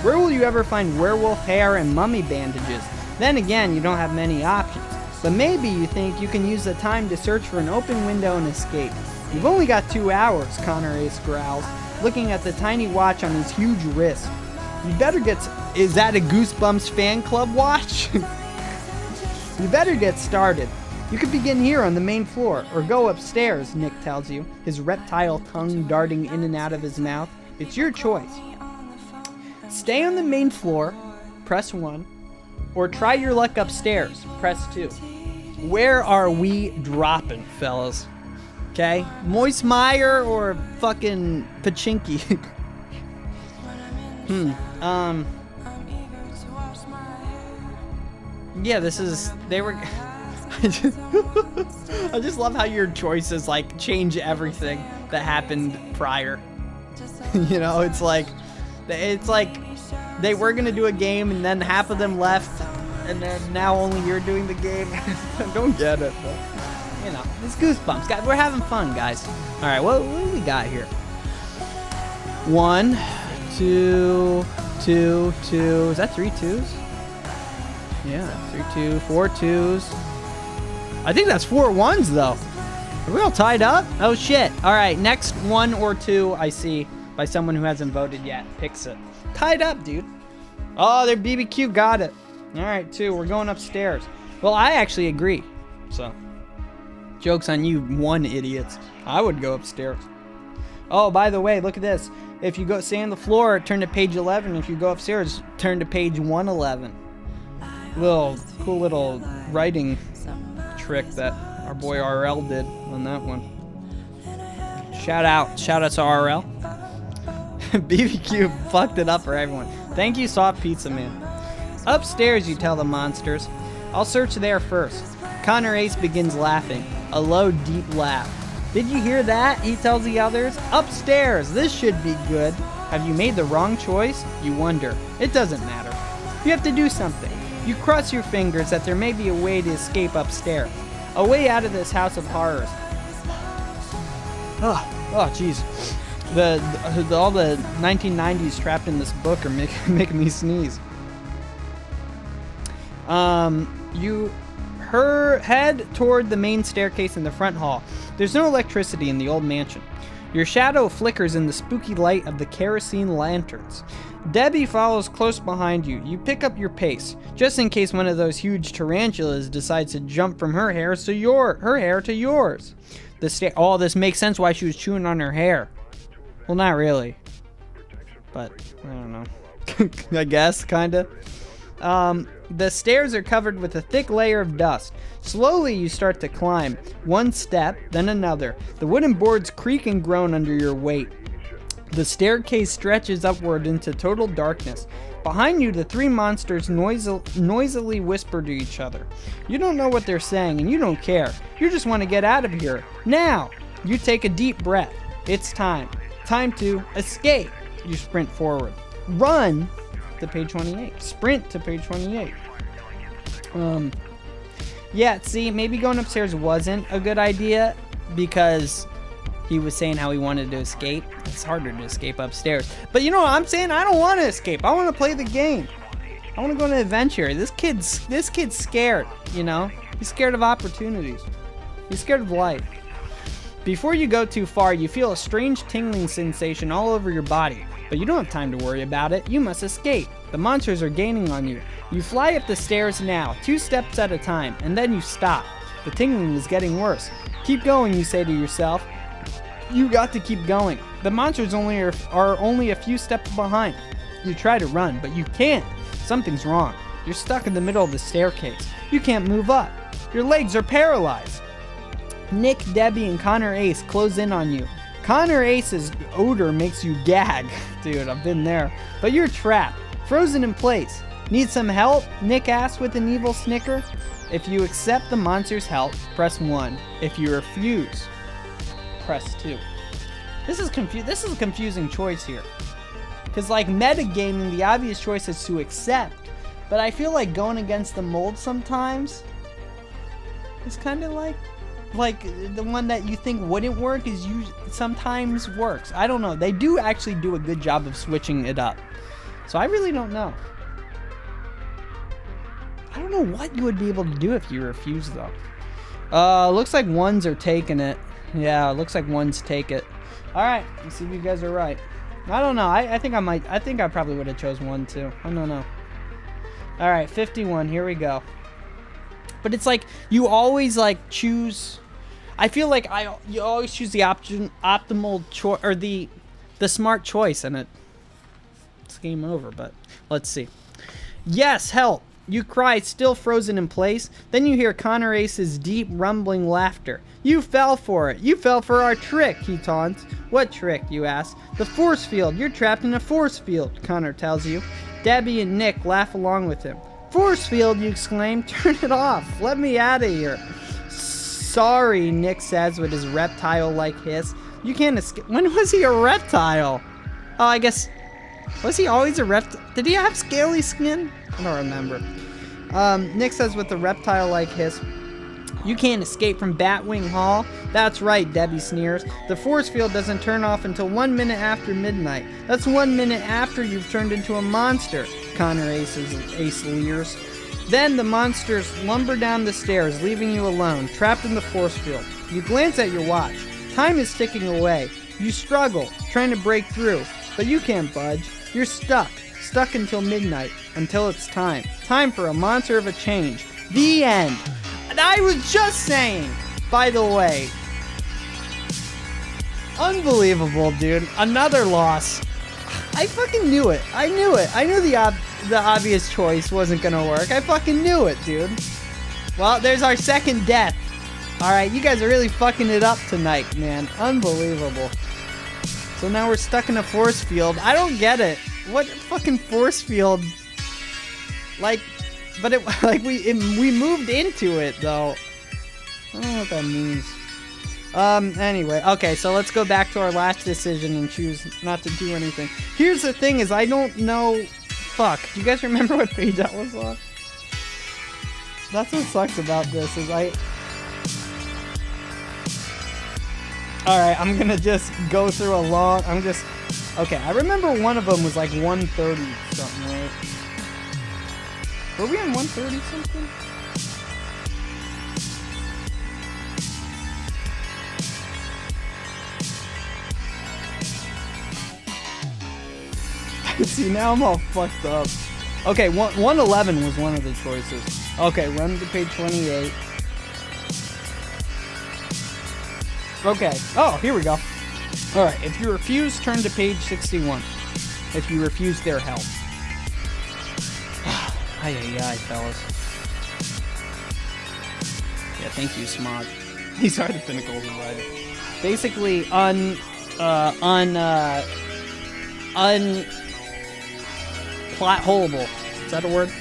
Where will you ever find werewolf hair and mummy bandages? Then again, you don't have many options. But maybe you think you can use the time to search for an open window and escape. You've only got 2 hours, Connor Ace growls, looking at the tiny watch on his huge wrist. You better get... Is that a Goosebumps fan club watch? You better get started. You could begin here on the main floor, or go upstairs, Nick tells you, his reptile tongue darting in and out of his mouth. It's your choice. Stay on the main floor, press 1, or try your luck upstairs, press 2. Where are we dropping, fellas? Okay? Moist Meyer or fucking Pachinki? Yeah, this is... They were... I just love how your choices, like, change everything that happened prior. You know, it's like... They were gonna do a game, and then half of them left, and then now only you're doing the game. I don't get it, but... You know, it's Goosebumps. Guys, we're having fun, guys. Alright, what do we got here? 1, 2, 2, 2. Is that 3 twos? Yeah, 3, 2, 4 twos. I think that's 4 ones, though. Are we all tied up? Oh, shit. Alright, next 1 or 2 I see by someone who hasn't voted yet picks it. Tied up, dude. Oh, their BBQ got it. Alright, 2. We're going upstairs. Well, I actually agree. So... Joke's on you, 1 idiots. I would go upstairs. Oh, by the way, look at this. If you go stay on the floor, turn to page 11. If you go upstairs, turn to page 111. Cool little writing trick that our boy RL did on that one. Shout out to RL. BBQ fucked it up for everyone. Thank you, Soft Pizza Man. Upstairs, you tell the monsters. I'll search there first. Connor Ace begins laughing. A low, deep laugh. Did you hear that? He tells the others. Upstairs. This should be good. Have you made the wrong choice? You wonder. It doesn't matter. You have to do something. You cross your fingers that there may be a way to escape upstairs. A way out of this house of horrors. Oh, jeez. All the 1990s trapped in this book are making me sneeze. Head toward the main staircase in the front hall. There's no electricity in the old mansion. Your shadow flickers in the spooky light of the kerosene lanterns. Debbie follows close behind you. You pick up your pace, just in case one of those huge tarantulas decides to jump from her hair to yours. This makes sense why she was chewing on her hair. Well, not really. But, I don't know. I guess, kinda. The stairs are covered with a thick layer of dust. Slowly you start to climb. One step, then another. The wooden boards creak and groan under your weight. The staircase stretches upward into total darkness. Behind you, the 3 monsters noisily whisper to each other. You don't know what they're saying, and you don't care. You just want to get out of here. Now! You take a deep breath. It's time. Time to escape. You sprint forward. Run to page 28. Sprint to page 28. Yeah, see, maybe going upstairs wasn't a good idea because he was saying how he wanted to escape. It's harder to escape upstairs. But you know what I'm saying? I don't want to escape. I want to play the game. I want to go on an adventure. This kid's scared, you know? He's scared of opportunities. He's scared of life. Before you go too far, you feel a strange tingling sensation all over your body. But you don't have time to worry about it. You must escape. The monsters are gaining on you. You fly up the stairs now, 2 steps at a time, and then you stop. The tingling is getting worse. Keep going, you say to yourself. You got to keep going. The monsters are only a few steps behind. You try to run, but you can't. Something's wrong. You're stuck in the middle of the staircase. You can't move up. Your legs are paralyzed. Nick, Debbie, and Connor Ace close in on you. Connor Ace's odor makes you gag. Dude, I've been there. But you're trapped, frozen in place. Need some help? Nick asks with an evil snicker. If you accept the monster's help, press 1. If you refuse, press 2. This is a confusing choice here. Because like metagaming, the obvious choice is to accept. But I feel like going against the mold sometimes is kind of like the one that you think wouldn't work is sometimes works. I don't know. They do actually do a good job of switching it up. So I really don't know. I don't know what you would be able to do if you refuse though. Looks like 1s are taking it. Yeah, looks like 1s take it. All right, let's see if you guys are right. I don't know. I think I probably would have chose 1 too. I don't know. All right, 51. Here we go. But it's like you always like choose. I feel like you always choose the optimal choice or the smart choice, and it's game over. But let's see. Yes, help. You cry, still frozen in place. Then you hear Connor Ace's deep, rumbling laughter. You fell for it. You fell for our trick, he taunts. What trick, you ask? The force field. You're trapped in a force field, Connor tells you. Debbie and Nick laugh along with him. Force field, you exclaim. Turn it off. Let me out of here. Sorry, Nick says with his reptile-like hiss. You can't escape. When was he a reptile? Oh, I guess... Was he always a reptile? Did he have scaly skin? I don't remember. Nick says with a reptile-like hiss, you can't escape from Batwing Hall. That's right, Debbie sneers. The force field doesn't turn off until 1 minute after midnight. That's 1 minute after you've turned into a monster, Connor Ace leers. Then the monsters lumber down the stairs, leaving you alone, trapped in the force field. You glance at your watch. Time is ticking away. You struggle, trying to break through, but you can't budge. You're stuck until midnight, until it's time. Time for a monster of a change. The end. And I was just saying, by the way, unbelievable, dude. Another loss. I fucking knew it. I knew it. I knew the obvious choice wasn't gonna work. I fucking knew it, dude. Well, there's our second death. Alright, you guys are really fucking it up tonight, man. Unbelievable. So now we're stuck in a force field. I don't get it. What fucking force field? Like, but it we moved into it though. I don't know what that means. Anyway, okay, so let's go back to our last decision and choose not to do anything. Here's the thing is I don't know. Fuck. Do you guys remember what page that was on? That's what sucks about this is Alright, I'm gonna just go through a long... Okay, I remember one of them was like 130 something, right? Were we on 130 something? See, now I'm all fucked up. Okay, 111 was one of the choices. Okay, run to page 28. Okay. Oh, here we go. Alright, if you refuse, turn to page 61. If you refuse their help. Ay, fellas. Yeah, thank you, Smog. These are the pinnacles of writing. Basically, plot holeable. Is that a word?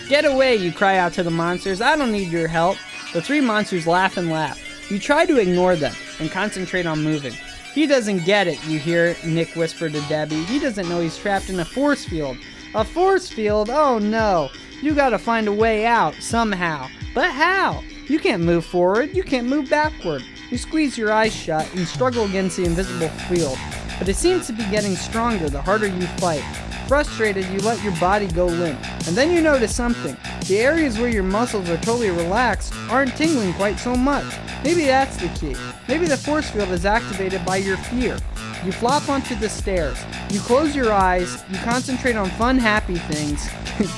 Get away, you cry out to the monsters. I don't need your help. The three monsters laugh and laugh. You try to ignore them and concentrate on moving. He doesn't get it, you hear Nick whisper to Debbie. He doesn't know he's trapped in a force field. A force field? Oh no. You gotta find a way out, somehow. But how? You can't move forward. You can't move backward. You squeeze your eyes shut and struggle against the invisible field. But it seems to be getting stronger the harder you fight. Frustrated, you let your body go limp. And then you notice something. The areas where your muscles are totally relaxed aren't tingling quite so much. Maybe that's the key. Maybe the force field is activated by your fear. You flop onto the stairs. You close your eyes. You concentrate on fun, happy things.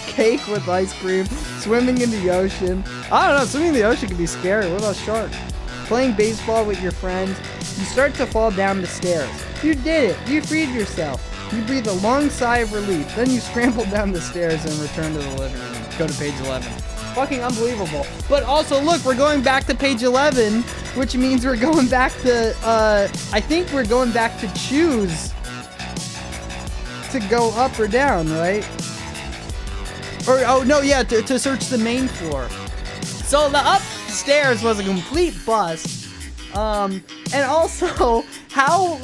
Cake with ice cream. Swimming in the ocean. I don't know, swimming in the ocean can be scary. What about sharks? Playing baseball with your friends. You start to fall down the stairs. You did it. You freed yourself. You breathe a long sigh of relief. Then you scramble down the stairs and return to the living room. Go to page 11. Fucking unbelievable. But also, look, we're going back to page 11, which means we're going back to, I think we're going back to choose to go up or down, right? Or, oh, no, yeah, to search the main floor. So the upstairs was a complete bust. And also, how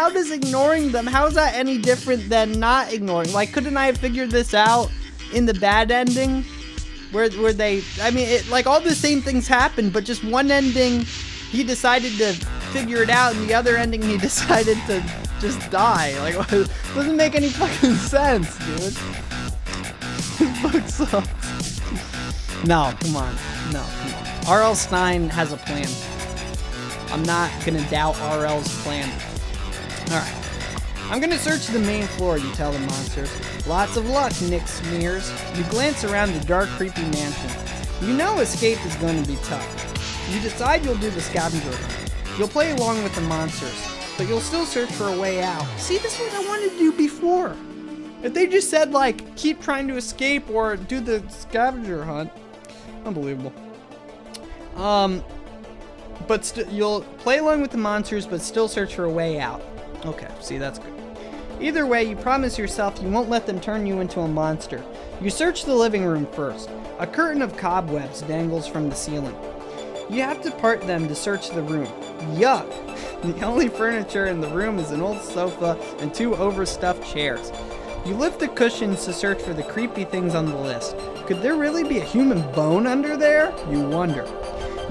does ignoring them, how is that any different than not ignoring? Like, couldn't I have figured this out in the bad ending? Where they, I mean, like, all the same things happened, but just one ending, he decided to figure it out, and the other ending, he decided to just die. Like, it doesn't make any fucking sense, dude. This book sucks. No, come on. No, come on. R.L. Stine has a plan. I'm not gonna doubt R.L.'s plan. Alright. I'm gonna search the main floor, you tell the monsters. Lots of luck, Nick sneers. You glance around the dark, creepy mansion. You know escape is going to be tough. You decide you'll do the scavenger hunt. You'll play along with the monsters, but you'll still search for a way out. See, this is what I wanted to do before. If they just said, like, keep trying to escape or do the scavenger hunt. Unbelievable. But you'll play along with the monsters, but still search for a way out. Okay, see, that's good. Either way, you promise yourself you won't let them turn you into a monster. You search the living room first. A curtain of cobwebs dangles from the ceiling. You have to part them to search the room. Yuck! The only furniture in the room is an old sofa and 2 overstuffed chairs. You lift the cushions to search for the creepy things on the list. Could there really be a human bone under there? You wonder.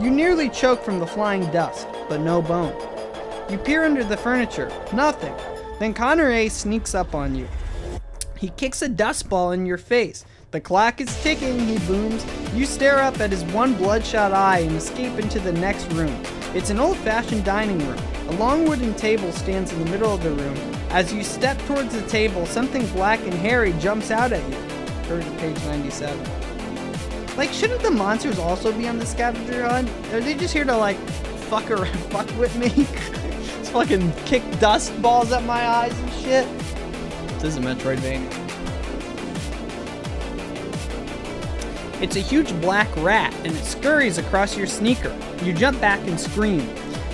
You nearly choke from the flying dust, but no bone. You peer under the furniture. Nothing. Then Connor A sneaks up on you. He kicks a dust ball in your face. The clock is ticking, he booms. You stare up at his one bloodshot eye and escape into the next room. It's an old-fashioned dining room. A long wooden table stands in the middle of the room. As you step towards the table, something black and hairy jumps out at you. Turn to page 97. Like, shouldn't the monsters also be on the scavenger hunt? Are they just here to, like, fuck with me? Just fucking kick dust balls at my eyes and shit? This is a Metroidvania. It's a huge black rat, and it scurries across your sneaker. You jump back and scream.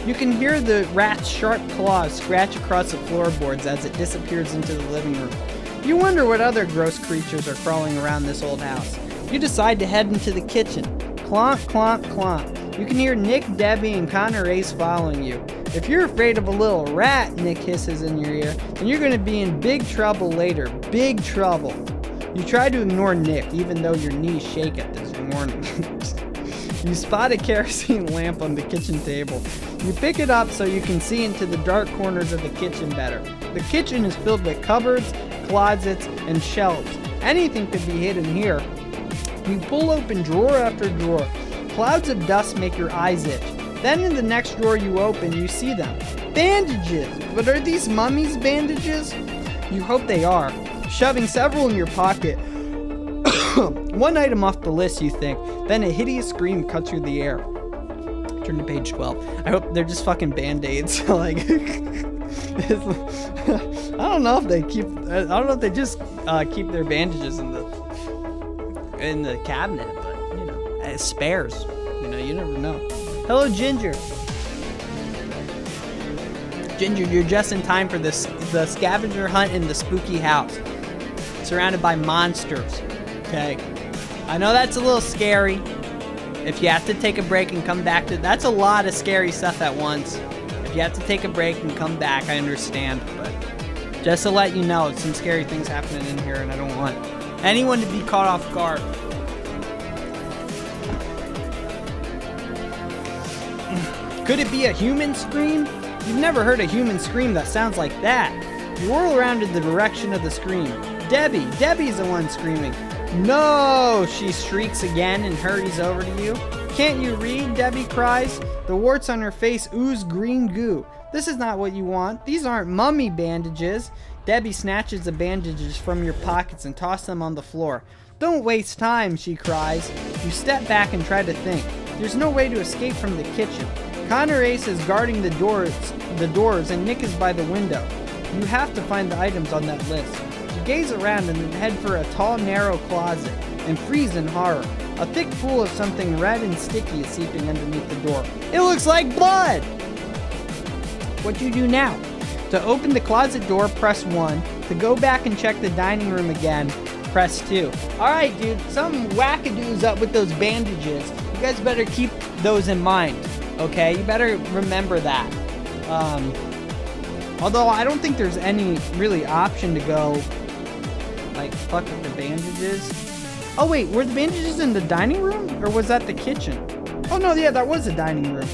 You can hear the rat's sharp claws scratch across the floorboards as it disappears into the living room. You wonder what other gross creatures are crawling around this old house. You decide to head into the kitchen. Clomp, clomp, clomp. You can hear Nick, Debbie, and Connor Ace following you. If you're afraid of a little rat, Nick hisses in your ear, then you're going to be in big trouble later. Big trouble. You try to ignore Nick, even though your knees shake at this warning. You spot a kerosene lamp on the kitchen table. You pick it up so you can see into the dark corners of the kitchen better. The kitchen is filled with cupboards, closets, and shelves. Anything could be hidden here. You pull open drawer after drawer. Clouds of dust make your eyes itch. Then in the next drawer you open, you see them. Bandages! But are these mummies' bandages? You hope they are. Shoving several in your pocket. One item off the list, you think. Then a hideous scream cuts through the air. Turn to page 12. I hope they're just fucking band-aids. Like, I don't know if they keep. I don't know if they just keep their bandages in the cabinet, but you know, as spares. You know, you never know. Hello, Ginger. Ginger, you're just in time for the scavenger hunt in the spooky house. Surrounded by monsters. Okay. I know that's a little scary. If you have to take a break and come back to... That's a lot of scary stuff at once. If you have to take a break and come back, I understand. But just to let you know, some scary things happening in here, and I don't want anyone to be caught off guard. Could it be a human scream? You've never heard a human scream that sounds like that. You whirl around in the direction of the scream. Debbie's the one screaming. No, she shrieks again and hurries over to you. Can't you read? Debbie cries. The warts on her face ooze green goo. This is not what you want. These aren't mummy bandages. Debbie snatches the bandages from your pockets and tosses them on the floor. Don't waste time, she cries. You step back and try to think. There's no way to escape from the kitchen. Connor Ace is guarding the doors, and Nick is by the window. You have to find the items on that list. You gaze around and then head for a tall, narrow closet and freeze in horror. A thick pool of something red and sticky is seeping underneath the door. It looks like blood! What do you do now? To open the closet door, press 1. To go back and check the dining room again, press 2. Alright, dude, something wackadoo's up with those bandages. You guys better keep those in mind, okay? You better remember that. Although I don't think there's any really option to go, like, fuck with the bandages. Oh wait, were the bandages in the dining room? Or was that the kitchen? Oh no, yeah, that was the dining room.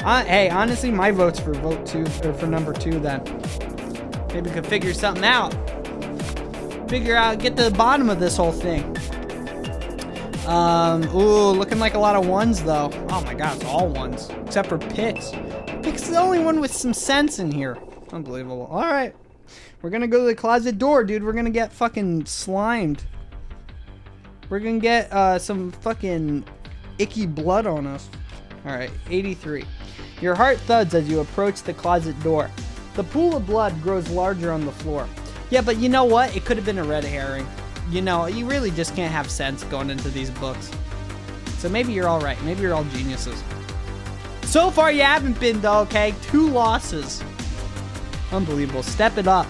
Hey, honestly, my vote's for for number 2 then. Maybe we could figure something out. Get to the bottom of this whole thing. Ooh, looking like a lot of ones though. Oh my god, it's all ones. Except for Pix. Pix is the only one with some sense in here. Unbelievable. Alright. We're gonna go to the closet door, dude. We're gonna get fucking slimed. We're gonna get some fucking icky blood on us. Alright, 83. Your heart thuds as you approach the closet door. The pool of blood grows larger on the floor. Yeah, but you know what? It could have been a red herring. You know, you really just can't have sense going into these books. So maybe you're all right. Maybe you're all geniuses. So far, you haven't been, though, okay? 2 losses. Unbelievable. Step it up,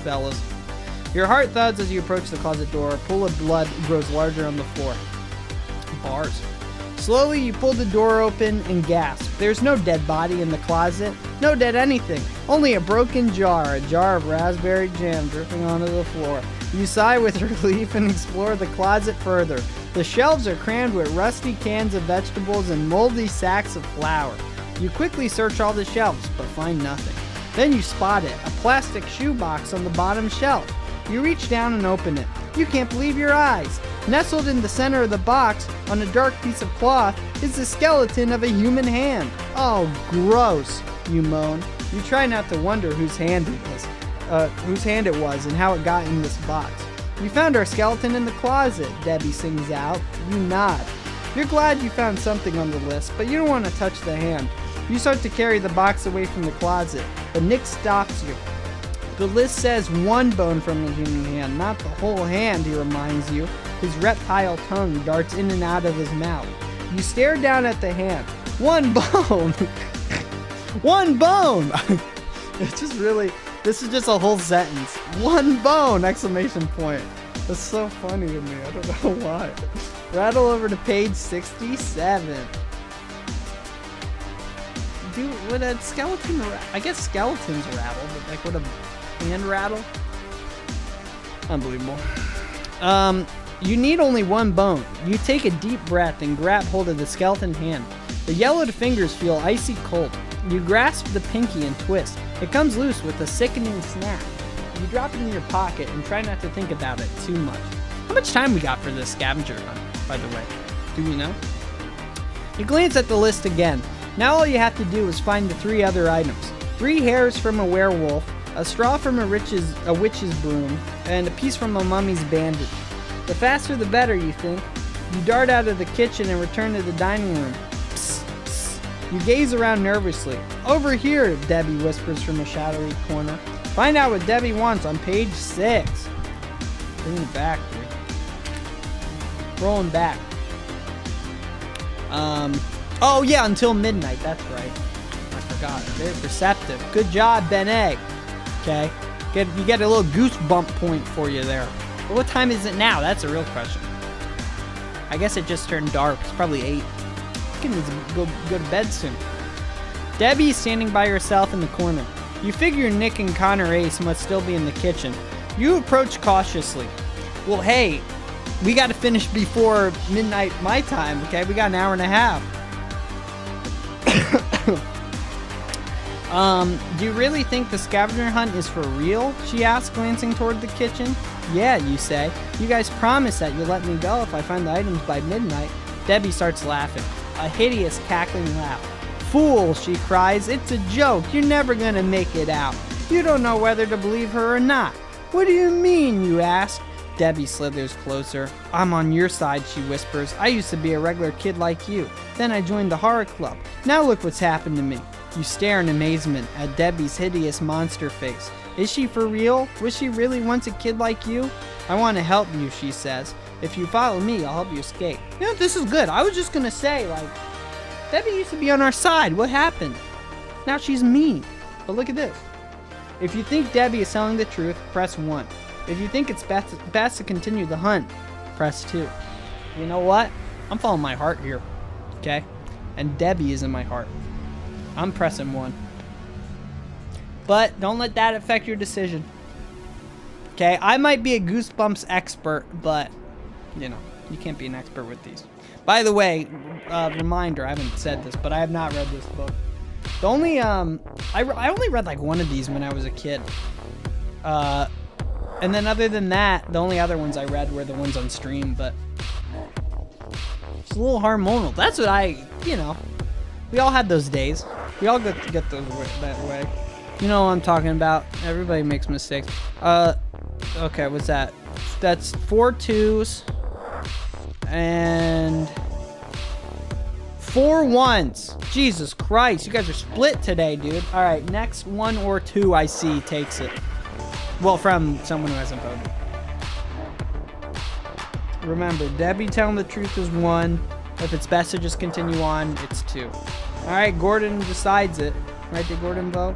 fellas. Your heart thuds as you approach the closet door. A pool of blood grows larger on the floor. Bars. Slowly, you pull the door open and gasp. There's no dead body in the closet. No dead anything. Only a broken jar. A jar of raspberry jam dripping onto the floor. You sigh with relief and explore the closet further. The shelves are crammed with rusty cans of vegetables and moldy sacks of flour. You quickly search all the shelves, but find nothing. Then you spot it. A plastic shoebox on the bottom shelf. You reach down and open it. You can't believe your eyes. Nestled in the center of the box, on a dark piece of cloth, is the skeleton of a human hand. Oh, gross, you moan. You try not to wonder whose hand it was and how it got in this box. You found our skeleton in the closet, Debbie sings out. You nod. You're glad you found something on the list, but you don't want to touch the hand. You start to carry the box away from the closet, but Nick stops you. The list says 1 bone from a human hand, not the whole hand, he reminds you. His reptile tongue darts in and out of his mouth. You stare down at the hand. 1 bone! 1 bone! It's just really, this is just a whole sentence. 1 bone! Exclamation point. That's so funny to me. I don't know why. Rattle over to page 67. Dude, would a skeleton, I guess skeletons rattle, but like would a hand rattle? Unbelievable. You need only 1 bone. You take a deep breath and grab hold of the skeleton hand. The yellowed fingers feel icy cold. You grasp the pinky and twist. It comes loose with a sickening snap. You drop it in your pocket and try not to think about it too much. How much time we got for this scavenger hunt, by the way? Do we know? You glance at the list again. Now all you have to do is find the 3 other items. 3 hairs from a werewolf, a straw from a witch's broom, and a piece from a mummy's bandage. The faster the better, you think. You dart out of the kitchen and return to the dining room. Psst, psst. You gaze around nervously. Over here, Debbie whispers from a shadowy corner. Find out what Debbie wants on page 6. Bring it back, dude. Rolling back. Oh yeah, until midnight, that's right. I forgot. Very perceptive. Good job, Ben Egg. Okay. You get a little goosebump point for you there. But what time is it now? That's a real question. I guess it just turned dark. It's probably 8. You can go to bed soon. Debbie is standing by herself in the corner. You figure Nick and Connor Ace must still be in the kitchen. You approach cautiously. Well, hey, we got to finish before midnight my time, okay? We got an hour and a half. Do you really think the scavenger hunt is for real? She asks, glancing toward the kitchen. Yeah, you say. You guys promise that you'll let me go if I find the items by midnight. Debbie starts laughing. A hideous cackling laugh. Fool, she cries. It's a joke. You're never gonna make it out. You don't know whether to believe her or not. What do you mean, you ask? Debbie slithers closer. I'm on your side, she whispers. I used to be a regular kid like you. Then I joined the horror club. Now look what's happened to me. You stare in amazement at Debbie's hideous monster face. Is she for real? Was she really once a kid like you? I want to help you, she says. If you follow me, I'll help you escape. You know, this is good. I was just gonna say, like, Debbie used to be on our side. What happened? Now she's mean. But look at this. If you think Debbie is telling the truth, press 1. If you think it's best to continue the hunt, press 2. You know what? I'm following my heart here, okay? And Debbie is in my heart. I'm pressing 1. But don't let that affect your decision. Okay, I might be a Goosebumps expert, but, you know, you can't be an expert with these. By the way, reminder, I haven't said this, but I have not read this book. The only, I only read like one of these when I was a kid. And then other than that, the only other ones I read were the ones on stream, but it's a little hormonal. That's what you know, we all had those days. We all get those that way. You know what I'm talking about. Everybody makes mistakes. Okay, what's that? That's 4 2s and 4 1s. Jesus Christ, you guys are split today, dude. All right, next 1 or 2 I see takes it. Well, from someone who hasn't voted. Remember, Debbie telling the truth is 1. If it's best to just continue on, it's 2. All right, Gordon decides it. Right, did Gordon vote?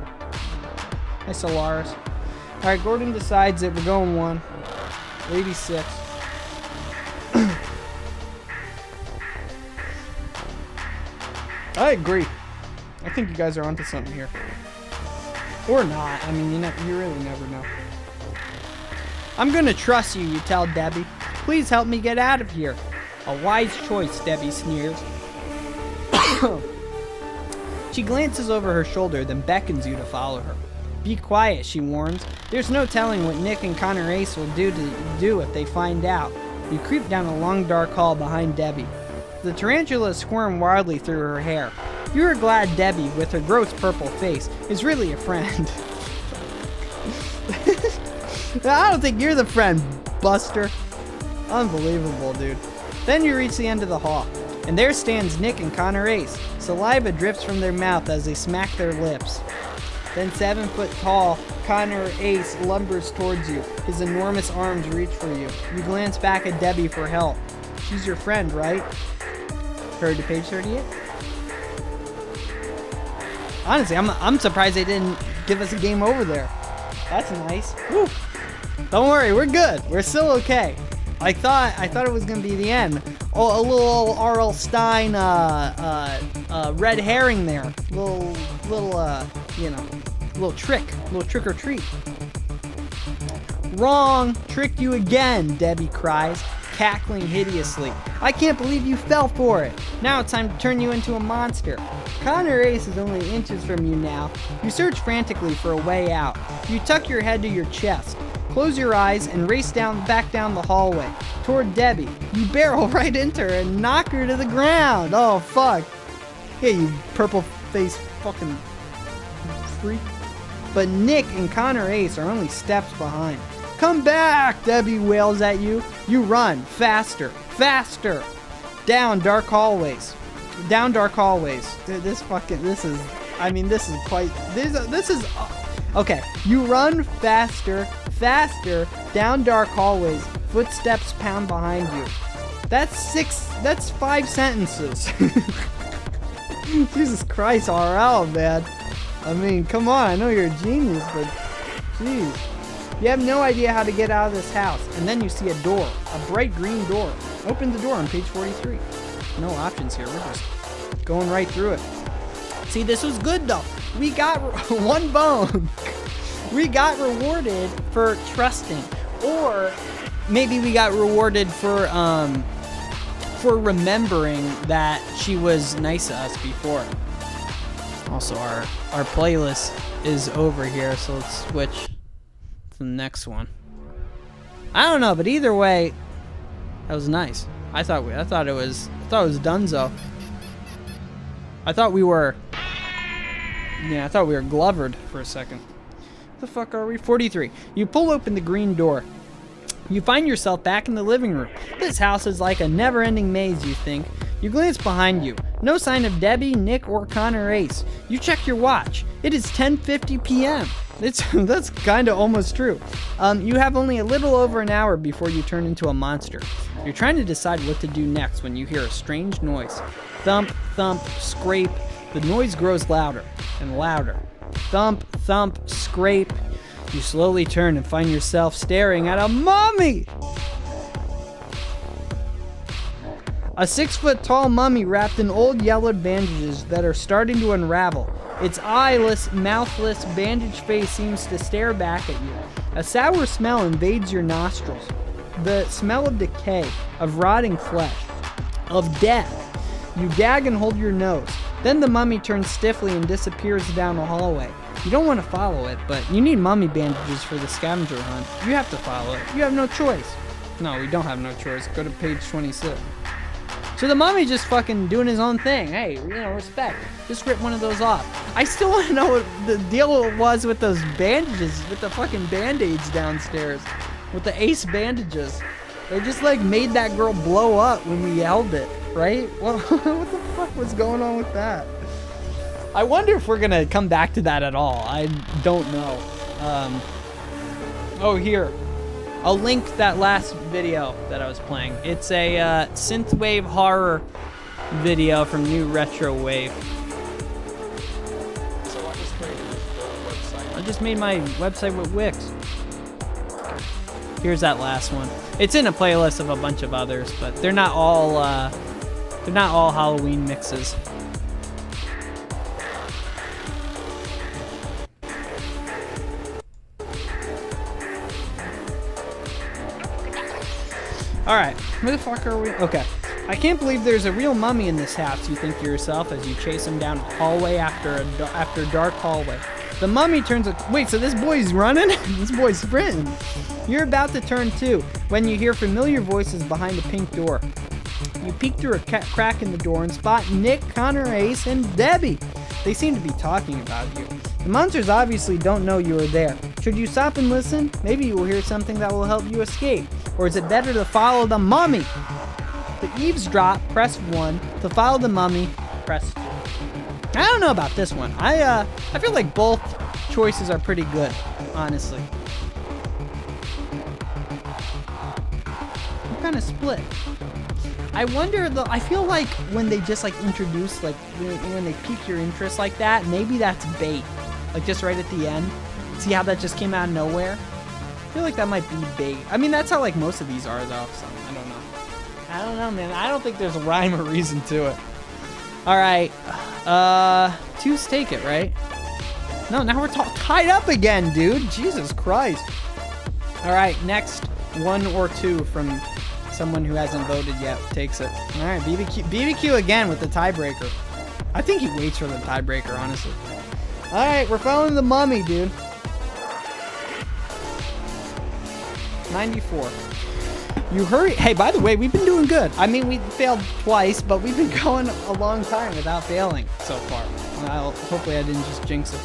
Hi, Solaris. All right, Gordon decides it. We're going 1. 86. I agree. I think you guys are onto something here. Or not. I mean, you really never know. I'm gonna trust you, you tell Debbie. Please help me get out of here. A wise choice, Debbie sneers. She glances over her shoulder, then beckons you to follow her. Be quiet, she warns. There's no telling what Nick and Connor Ace will do if they find out. You creep down a long dark hall behind Debbie. The tarantula squirmed wildly through her hair. You are glad Debbie, with her gross purple face, is really a friend. I don't think you're the friend, Buster. Unbelievable, dude. Then you reach the end of the hall, and there stands Nick and Connor Ace. Saliva drips from their mouth as they smack their lips. Then 7-foot-tall Connor Ace lumbers towards you. His enormous arms reach for you. You glance back at Debbie for help. She's your friend, right? Heard to page 38? Honestly, I'm surprised they didn't give us a game over there. That's nice. Woo. Don't worry, we're good. We're still okay. I thought it was gonna be the end. Oh, a little R.L. Stein red herring there. Little trick or treat. Wrong! Tricked you again, Debbie cries, cackling hideously. I can't believe you fell for it. Now it's time to turn you into a monster. Connor Ace is only inches from you now. You search frantically for a way out. You tuck your head to your chest, close your eyes, and race back down the hallway toward Debbie. You barrel right into her and knock her to the ground. Oh, fuck. Yeah, you purple-faced fucking freak. But Nick and Connor Ace are only steps behind. Come back, Debbie wails at you. You run, faster, faster. Down dark hallways. Okay, you run faster, faster, down dark hallways. Footsteps pound behind you. That's 5 sentences. Jesus Christ, RL, man. I mean, come on, I know you're a genius, but jeez. You have no idea how to get out of this house, and then you see a door, a bright green door. Open the door on page 43. No options here, we're just going right through it. See, this was good though. We got 1 bone. We got rewarded for trusting, or maybe we got rewarded for remembering that she was nice to us before. Also, our playlist is over here, so let's switch to the next one. I don't know, but either way, that was nice. I thought it was Dunzo. I thought we were Glovered for a second. What the fuck are we? 43. You pull open the green door. You find yourself back in the living room. This house is like a never-ending maze, you think. You glance behind you. No sign of Debbie, Nick, or Connor Ace. You check your watch. It is 10:50 p.m. That's kind of almost true. You have only a little over an hour before you turn into a monster. You're trying to decide what to do next when you hear a strange noise. Thump, thump, scrape. The noise grows louder and louder. Thump, thump, scrape. You slowly turn and find yourself staring at a mummy! A 6-foot-tall mummy wrapped in old yellowed bandages that are starting to unravel. Its eyeless, mouthless, bandaged face seems to stare back at you. A sour smell invades your nostrils. The smell of decay, of rotting flesh, of death. You gag and hold your nose. Then the mummy turns stiffly and disappears down the hallway. You don't want to follow it, but you need mummy bandages for the scavenger hunt. You have to follow it. You have no choice. No, we don't have no choice. Go to page 26. So the mummy just fucking doing his own thing. Hey, respect. Just rip one of those off. I still want to know what the deal was with those bandages, with the fucking band-aids downstairs. With the Ace bandages. They just made that girl blow up when we held it, right? What the fuck was going on with that? I wonder if we're gonna come back to that at all. I don't know. Oh, here. I'll link that last video that I was playing. It's a synthwave horror video from New Retro Wave. So I just created the website. I just made my website with Wix. Here's that last one. It's in a playlist of a bunch of others, but they're not all Halloween mixes. Alright, where the fuck are we? Okay. I can't believe there's a real mummy in this house, you think to yourself as you chase him down a hallway after a dark hallway. The mummy turns a... Wait, so this boy's running? This boy's sprinting. You're about to turn too, when you hear familiar voices behind the pink door. You peek through a crack in the door and spot Nick, Connor, Ace, and Debbie. They seem to be talking about you. The monsters obviously don't know you are there. Should you stop and listen? Maybe you will hear something that will help you escape. Or is it better to follow the mummy? To eavesdrop, press 1. To follow the mummy, press 2. I don't know about this one. I feel like both choices are pretty good, honestly. I'm kind of split. I wonder though, I feel like when they just like introduce, like when they pique your interest like that, maybe that's bait. Like just right at the end. See how that just came out of nowhere? I feel like that might be bait. I mean, that's how like most of these are though, so I don't know. I don't know, man. I don't think there's a rhyme or reason to it. All right, two's take it, right? No, now we're tied up again, dude. Jesus Christ. All right, next 1 or 2 from someone who hasn't voted yet takes it. All right, BBQ again with the tiebreaker. I think he waits for the tiebreaker, honestly. All right, we're following the mummy, dude. 94. You hurry. Hey, by the way, we've been doing good. I mean, we failed twice, but we've been going a long time without failing so far. Well, hopefully I didn't just jinx it.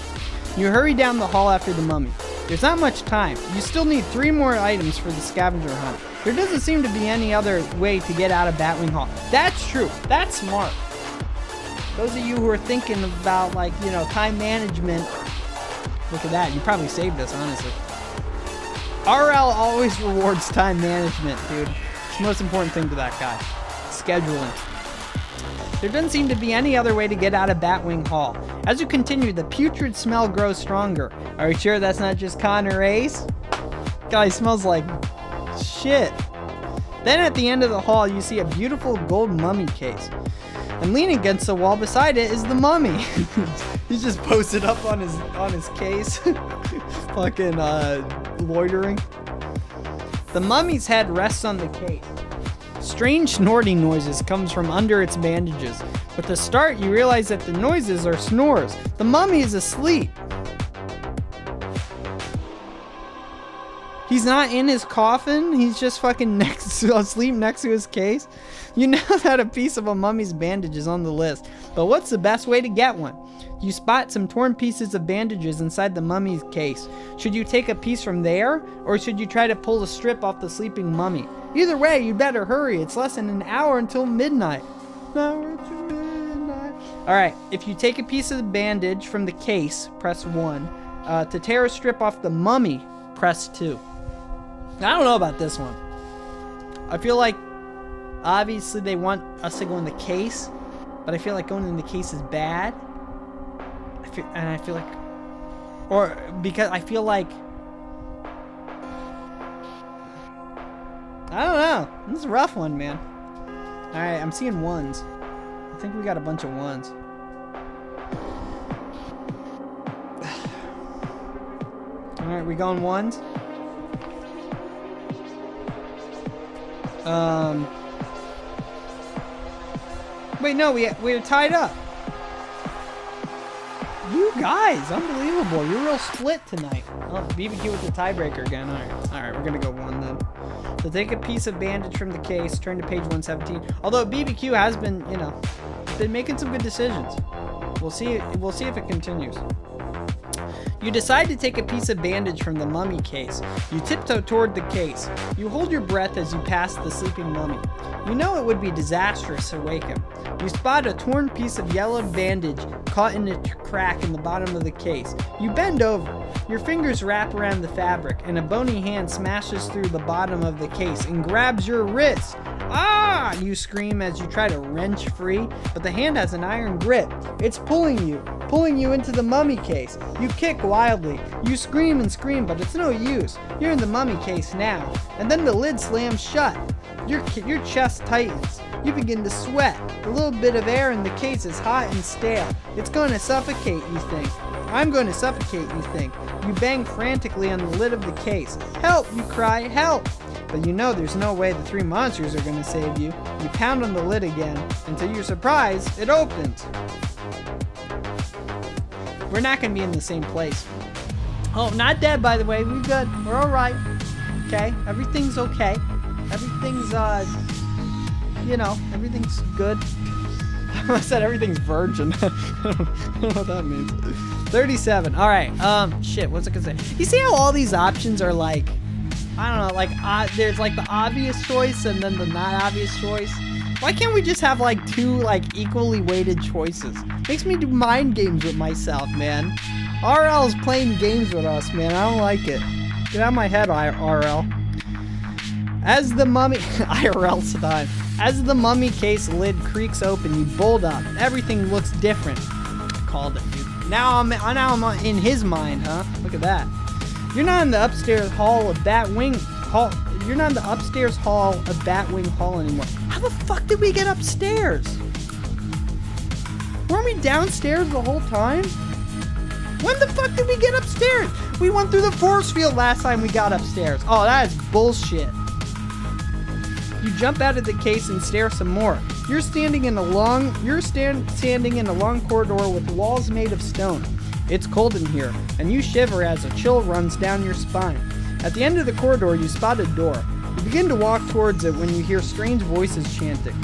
You hurry down the hall after the mummy. There's not much time. You still need 3 more items for the scavenger hunt. There doesn't seem to be any other way to get out of Batwing Hall. That's true. That's smart. Those of you who are thinking about, like, you know, time management, look at that. You probably saved us, honestly. RL always rewards time management, dude. It's the most important thing to that guy. Scheduling. There doesn't seem to be any other way to get out of Batwing Hall. As you continue, the putrid smell grows stronger. Are you sure that's not just Connor Ace? Guy smells like shit. Then at the end of the hall, you see a beautiful gold mummy case. And leaning against the wall beside it is the mummy. He's just posted up on his case. Fucking loitering. The mummy's head rests on the case. Strange snorting noises comes from under its bandages. With the start, you realize that the noises are snores. The mummy is asleep. He's not in his coffin. He's just fucking asleep next to his case. You know that a piece of a mummy's bandage is on the list, but what's the best way to get one? You spot some torn pieces of bandages inside the mummy's case. Should you take a piece from there, or should you try to pull a strip off the sleeping mummy? Either way, you better hurry. It's less than an hour until midnight. Alright, if you take a piece of the bandage from the case, press 1. To tear a strip off the mummy, press 2. I don't know about this one. I feel like obviously they want us to go in the case, but I feel like going in the case is bad. I feel like, or because I feel like, I don't know. This is a rough one, man. All right, I'm seeing 1s. I think we got a bunch of 1s. All right, we going 1s? Wait, no, we're tied up. You guys, unbelievable. You're real split tonight. Oh, BBQ with the tiebreaker again. All right, we're gonna go 1 then. So take a piece of bandage from the case, turn to page 117. Although BBQ has been, you know, been making some good decisions. We'll see if it continues. You decide to take a piece of bandage from the mummy case. You tiptoe toward the case. You hold your breath as you pass the sleeping mummy. You know it would be disastrous to wake him. You spot a torn piece of yellow bandage caught in a crack in the bottom of the case. You bend over. Your fingers wrap around the fabric, and a bony hand smashes through the bottom of the case and grabs your wrist. Ah! You scream as you try to wrench free, but the hand has an iron grip. It's pulling you into the mummy case. You kick wildly. You scream and scream, but it's no use. You're in the mummy case now, and then the lid slams shut. Your chest tightens. You begin to sweat. The little bit of air in the case is hot and stale. It's going to suffocate, you think. I'm going to suffocate, you think. You bang frantically on the lid of the case. Help, you cry, help! But you know there's no way the three monsters are going to save you. You pound on the lid again, and to your surprise, it opens. We're not going to be in the same place. Oh, not dead, by the way. We're good. We're all right. Okay? Everything's okay. Everything's, everything's good. I said everything's virgin. I don't know what that means. 37. All right. Shit. What's it gonna say? You see how all these options are like, I don't know, like there's like the obvious choice and then the not obvious choice. Why can't we just have like two like equally weighted choices? Makes me do mind games with myself, man. RL's playing games with us, man. I don't like it. Get out of my head, RL. As the mummy IRL time. As the mummy case lid creaks open, you bolt up. Everything looks different. Called it, dude. Now I'm in his mind, huh? Look at that. You're not in the upstairs hall of Batwing Hall. You're not in the upstairs hall of Batwing Hall anymore. How the fuck did we get upstairs? Weren't we downstairs the whole time? When the fuck did we get upstairs? We went through the force field last time we got upstairs. Oh, that is bullshit. You jump out of the case and stare some more. You're standing in a long corridor with walls made of stone. It's cold in here, and you shiver as a chill runs down your spine. At the end of the corridor, you spot a door. You begin to walk towards it when you hear strange voices chanting.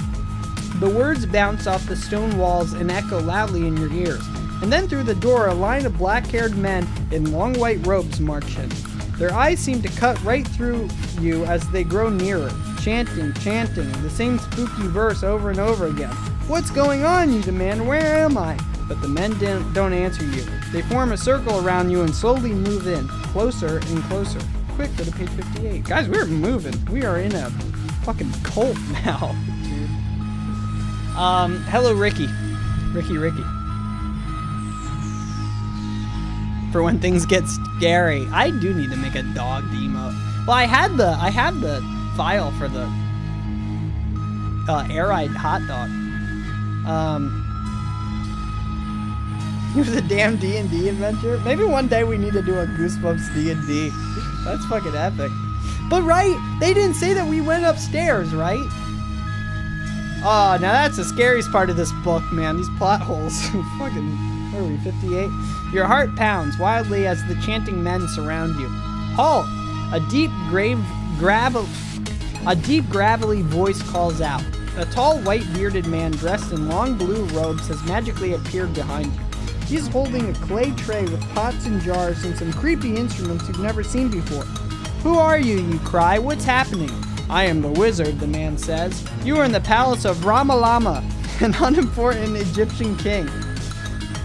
The words bounce off the stone walls and echo loudly in your ears. And then through the door, a line of black-haired men in long white robes march in. Their eyes seem to cut right through you as they grow nearer, chanting, the same spooky verse over and over again. What's going on, you demand? Where am I? But the men don't answer you. They form a circle around you and slowly move in, closer and closer. Quick, go to page 58. Guys, we're moving. We are in a fucking cult now, dude. Hello, Ricky. Ricky. For when things get scary. I do need to make a dog emote. Well, I have the file for the air-eyed hot dog. It was a damn D&D adventure. Maybe one day we need to do a Goosebumps D&D. That's fucking epic. But right, they didn't say that we went upstairs, right? Oh, now that's the scariest part of this book, man. These plot holes. Fucking, where are we, 58? Your heart pounds wildly as the chanting men surround you. Halt! A deep, gravelly voice calls out. A tall, white-bearded man dressed in long blue robes has magically appeared behind you. He's holding a clay tray with pots and jars and some creepy instruments you've never seen before. Who are you, you cry? What's happening? I am the wizard, the man says. You are in the palace of Ramalama, an unimportant Egyptian king.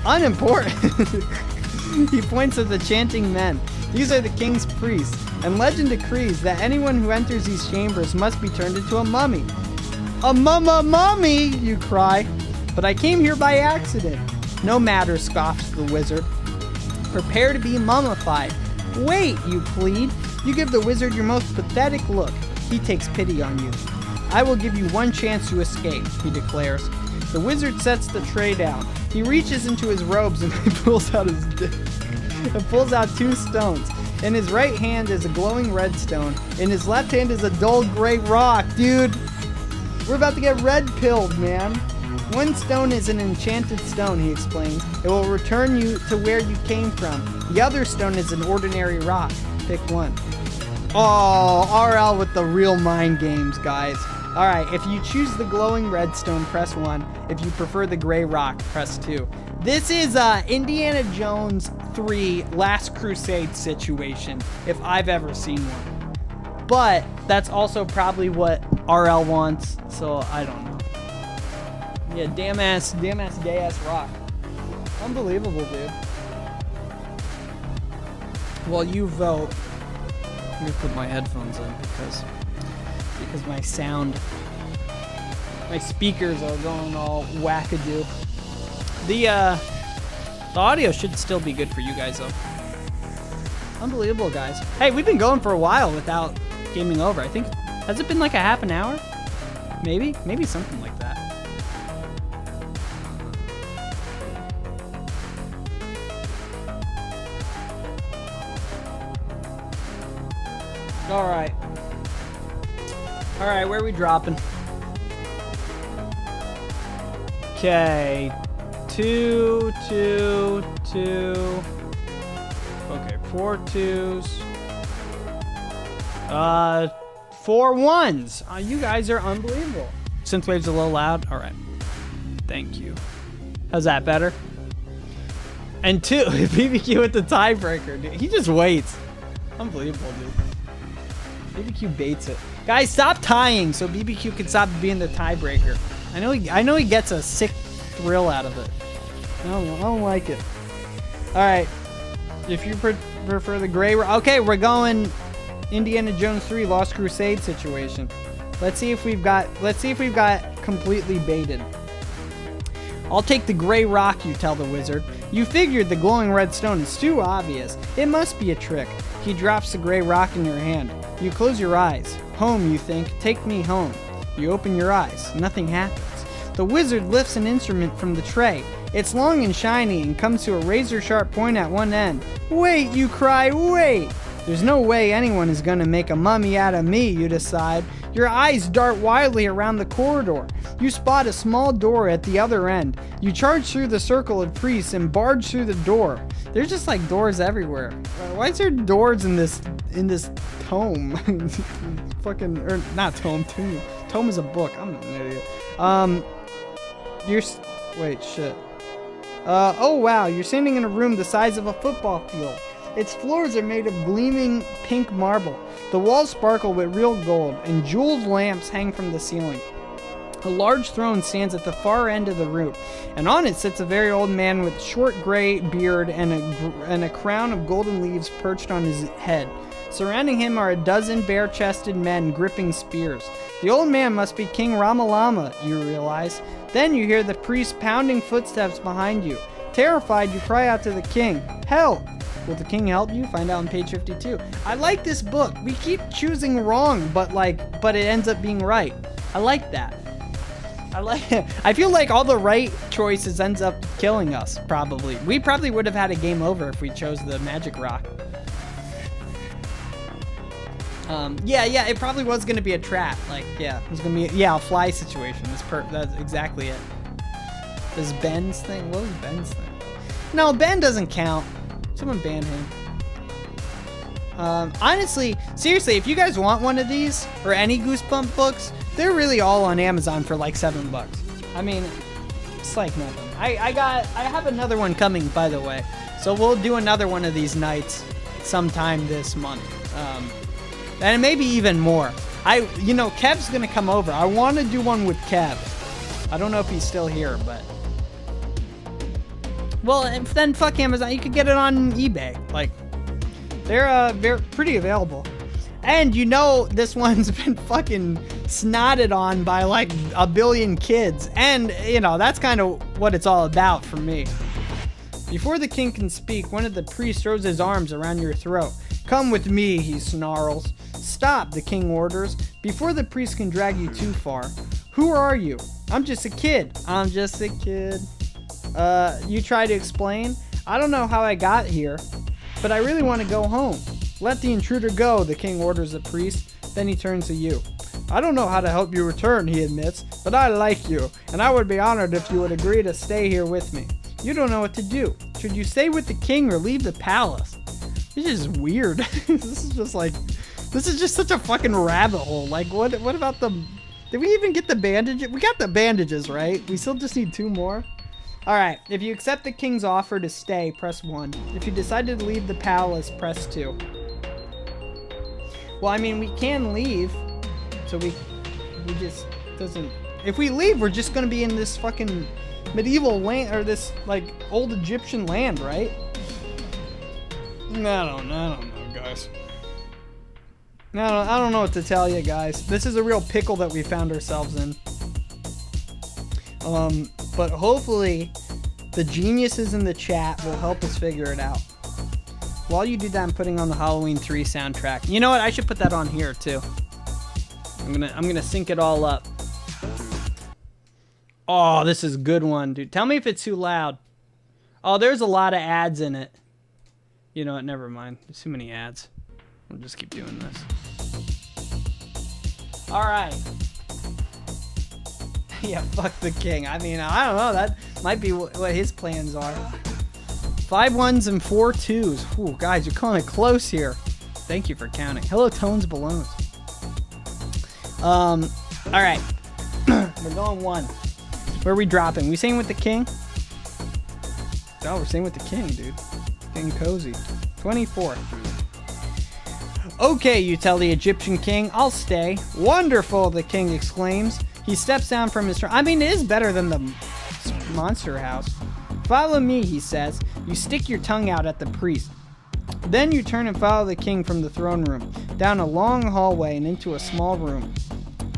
Unimportant? He points at the chanting men. These are the king's priests, and legend decrees that anyone who enters these chambers must be turned into a mummy. A mummy, you cry. But I came here by accident. No matter, scoffs the wizard. Prepare to be mummified. Wait, you plead. You give the wizard your most pathetic look. He takes pity on you. I will give you one chance to escape, he declares. The wizard sets the tray down. He reaches into his robes and pulls out his dick. And pulls out two stones. In his right hand is a glowing red stone. In his left hand is a dull gray rock. Dude, we're about to get red-pilled, man. One stone is an enchanted stone, he explains. It will return you to where you came from. The other stone is an ordinary rock. Pick one. Oh, RL with the real mind games, guys. Alright, if you choose the glowing red stone, press 1. If you prefer the gray rock, press 2. This is Indiana Jones 3 Last Crusade situation, if I've ever seen one. But that's also probably what RL wants, so I don't know. Yeah, damn ass gay ass rock. Unbelievable, dude. Well, you vote. Let me put my headphones in because my speakers are going all wackadoo. The audio should still be good for you guys though. Unbelievable, guys. Hey, we've been going for a while without gaming over. I think, has it been like a half an hour? Maybe something like that. All right, where are we dropping? Okay, 2, 2, 2. Okay, 4 2s. 4 1s. You guys are unbelievable. Synthwave's a little loud. All right, thank you. How's that better? And 2, BBQ with the tiebreaker. Dude, he just waits. Unbelievable, dude. BBQ baits it. Guys, stop tying so BBQ can stop being the tiebreaker. I know he gets a sick thrill out of it. I don't like it. All right, if you prefer the gray, okay, we're going Indiana Jones 3 Lost Crusade situation. Let's see if we've got completely baited. I'll take the gray rock, you tell the wizard. You figured the glowing red stone is too obvious. It must be a trick. He drops the gray rock in your hand. You close your eyes. Home, you think. Take me home. You open your eyes. Nothing happens. The wizard lifts an instrument from the tray. It's long and shiny and comes to a razor-sharp point at one end. Wait, you cry, wait! There's no way anyone is gonna make a mummy out of me, you decide. Your eyes dart wildly around the corridor. You spot a small door at the other end. You charge through the circle of priests and barge through the door. There's just like doors everywhere. Why is there doors in this tome? Fucking, or not tome, tomb. Tome is a book. I'm an idiot. Wait, shit. Oh wow, you're standing in a room the size of a football field. Its floors are made of gleaming pink marble. The walls sparkle with real gold, and jeweled lamps hang from the ceiling. A large throne stands at the far end of the room, and on it sits a very old man with short gray beard and a crown of golden leaves perched on his head. Surrounding him are a dozen bare-chested men gripping spears. The old man must be King Ramalama, you realize. Then you hear the priest pounding footsteps behind you. Terrified, you cry out to the king, "Help!" Will the king help you? Find out on page 52. I like this book. We keep choosing wrong, but it ends up being right. I like that. I feel like all the right choices ends up killing us, probably. We probably would have had a game over if we chose the magic rock. Yeah, it probably was going to be a trap. It was going to be, a fly situation. That's exactly it. This Ben's thing? What was Ben's thing? No, Ben doesn't count. Someone ban him. Honestly, seriously, if you guys want one of these, or any Goosebump books, they're really all on Amazon for like $7. I mean, it's like nothing. I have another one coming, by the way. So we'll do another one of these nights sometime this month. And maybe even more. Kev's gonna come over. I want to do one with Kev. I don't know if he's still here, but... Well, then fuck Amazon. You could get it on eBay. They're pretty available. And this one's been fucking snotted on by like a billion kids. And, that's kind of what it's all about for me. Before the king can speak, one of the priests throws his arms around your throat. Come with me, he snarls. Stop, the king orders, before the priest can drag you too far. Who are you? I'm just a kid. I'm just a kid. You try to explain? I don't know how I got here, but I really want to go home. Let the intruder go, the king orders the priest. Then he turns to you. I don't know how to help you return, he admits, but I like you, and I would be honored if you would agree to stay here with me. You don't know what to do. Should you stay with the king or leave the palace? This is weird. This is just such a fucking rabbit hole. What about the... Did we even get the bandages? We got the bandages, right? We still just need 2 more. Alright, if you accept the king's offer to stay, press 1. If you decided to leave the palace, press 2. Well, I mean, we can leave. So we just doesn't... If we leave, we're just gonna be in this fucking medieval land, or this, like, old Egyptian land, right? I don't know, guys. I don't know what to tell you, guys. This is a real pickle that we found ourselves in. But hopefully the geniuses in the chat will help us figure it out. While you do that, I'm putting on the Halloween 3 soundtrack. You know what? I should put that on here too. I'm gonna sync it all up. Oh, this is a good one, dude. Tell me if it's too loud. Oh, there's a lot of ads in it. You know what? Never mind. There's too many ads. We'll just keep doing this. All right. Yeah, fuck the king. I mean, I don't know. That might be what his plans are. 5 1s and 4 2s. Ooh, guys, you're calling it close here. Thank you for counting. Hello, Tones Balloons. All right. We're going 1. Where are we dropping? We staying with the king? No, we're staying with the king, dude. King Cozy. 24. Okay, you tell the Egyptian king, I'll stay. Wonderful, the king exclaims. He steps down from his throne. I mean, it is better than the monster house. Follow me, he says. You stick your tongue out at the priest. Then you turn and follow the king from the throne room, down a long hallway and into a small room.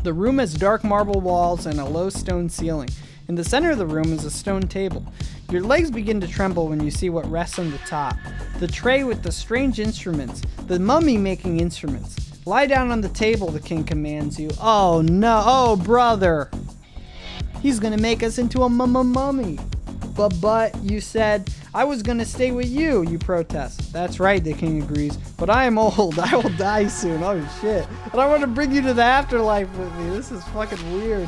The room has dark marble walls and a low stone ceiling. In the center of the room is a stone table. Your legs begin to tremble when you see what rests on the top. The tray with the strange instruments, the mummy-making instruments. Lie down on the table, the king commands you. Oh no, oh brother. He's gonna make us into a mummy. But, you said, I was gonna stay with you, you protest. That's right, the king agrees. But I am old, I will die soon, oh shit. And I want to bring you to the afterlife with me, this is fucking weird.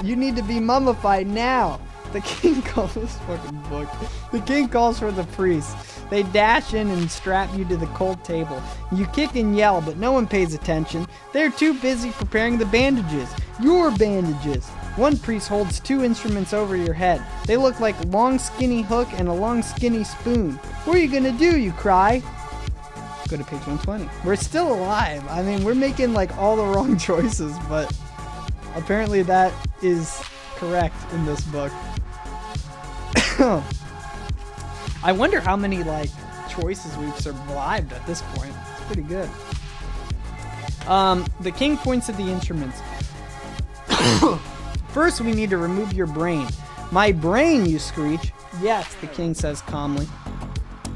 You need to be mummified now. The king calls this fucking book. The king calls for the priest. They dash in and strap you to the cold table. You kick and yell, but no one pays attention. They're too busy preparing the bandages. Your bandages. One priest holds 2 instruments over your head. They look like a long skinny hook and a long skinny spoon. What are you gonna do, you cry? Go to page 120. We're still alive. I mean, we're making like all the wrong choices, but apparently that is correct in this book. I wonder how many like choices we've survived at this point. It's pretty good. The king points at the instruments. First, we need to remove your brain. My brain, you screech. Yes, the king says calmly.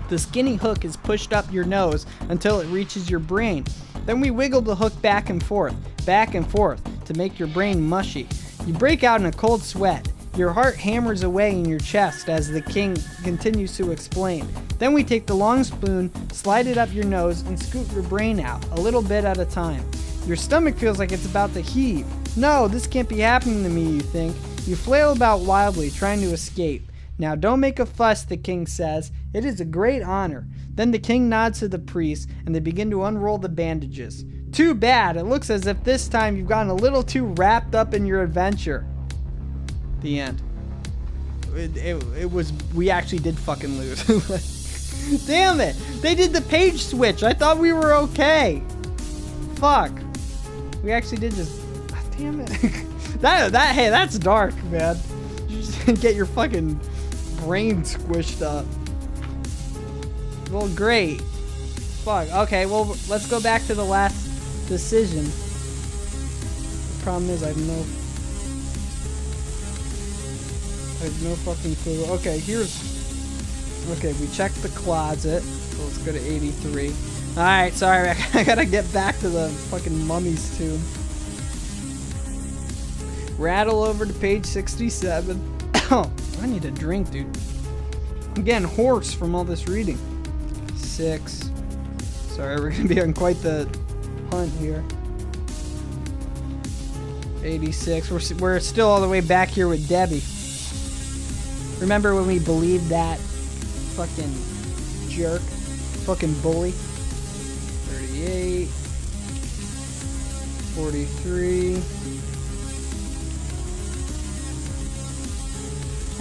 The skinny hook is pushed up your nose until it reaches your brain. Then we wiggle the hook back and forth, to make your brain mushy. You break out in a cold sweat. Your heart hammers away in your chest as the king continues to explain. Then we take the long spoon, slide it up your nose, and scoop your brain out, a little bit at a time. Your stomach feels like it's about to heave. No, this can't be happening to me, you think. You flail about wildly, trying to escape. Now don't make a fuss, the king says. It is a great honor. Then the king nods to the priest, and they begin to unroll the bandages. Too bad, it looks as if this time you've gotten a little too wrapped up in your adventure. The end. It was, we actually did fucking lose. Damn it! They did the page switch! I thought we were okay! Fuck. We actually did just, damn it. Hey, that's dark, man. You just get your fucking brain squished up. Well, great. Fuck, okay, well, let's go back to the last decision. The problem is I have no fucking clue. Okay, okay, we checked the closet. So let's go to 83. Alright, sorry, I gotta get back to the fucking mummy's tomb. Rattle over to page 67. I need a drink, dude. I'm getting hoarse from all this reading. 6. Sorry, we're gonna be on quite the hunt here. 86. We're still all the way back here with Debbie. Remember when we believed that fucking jerk? Fucking bully? 38. 43.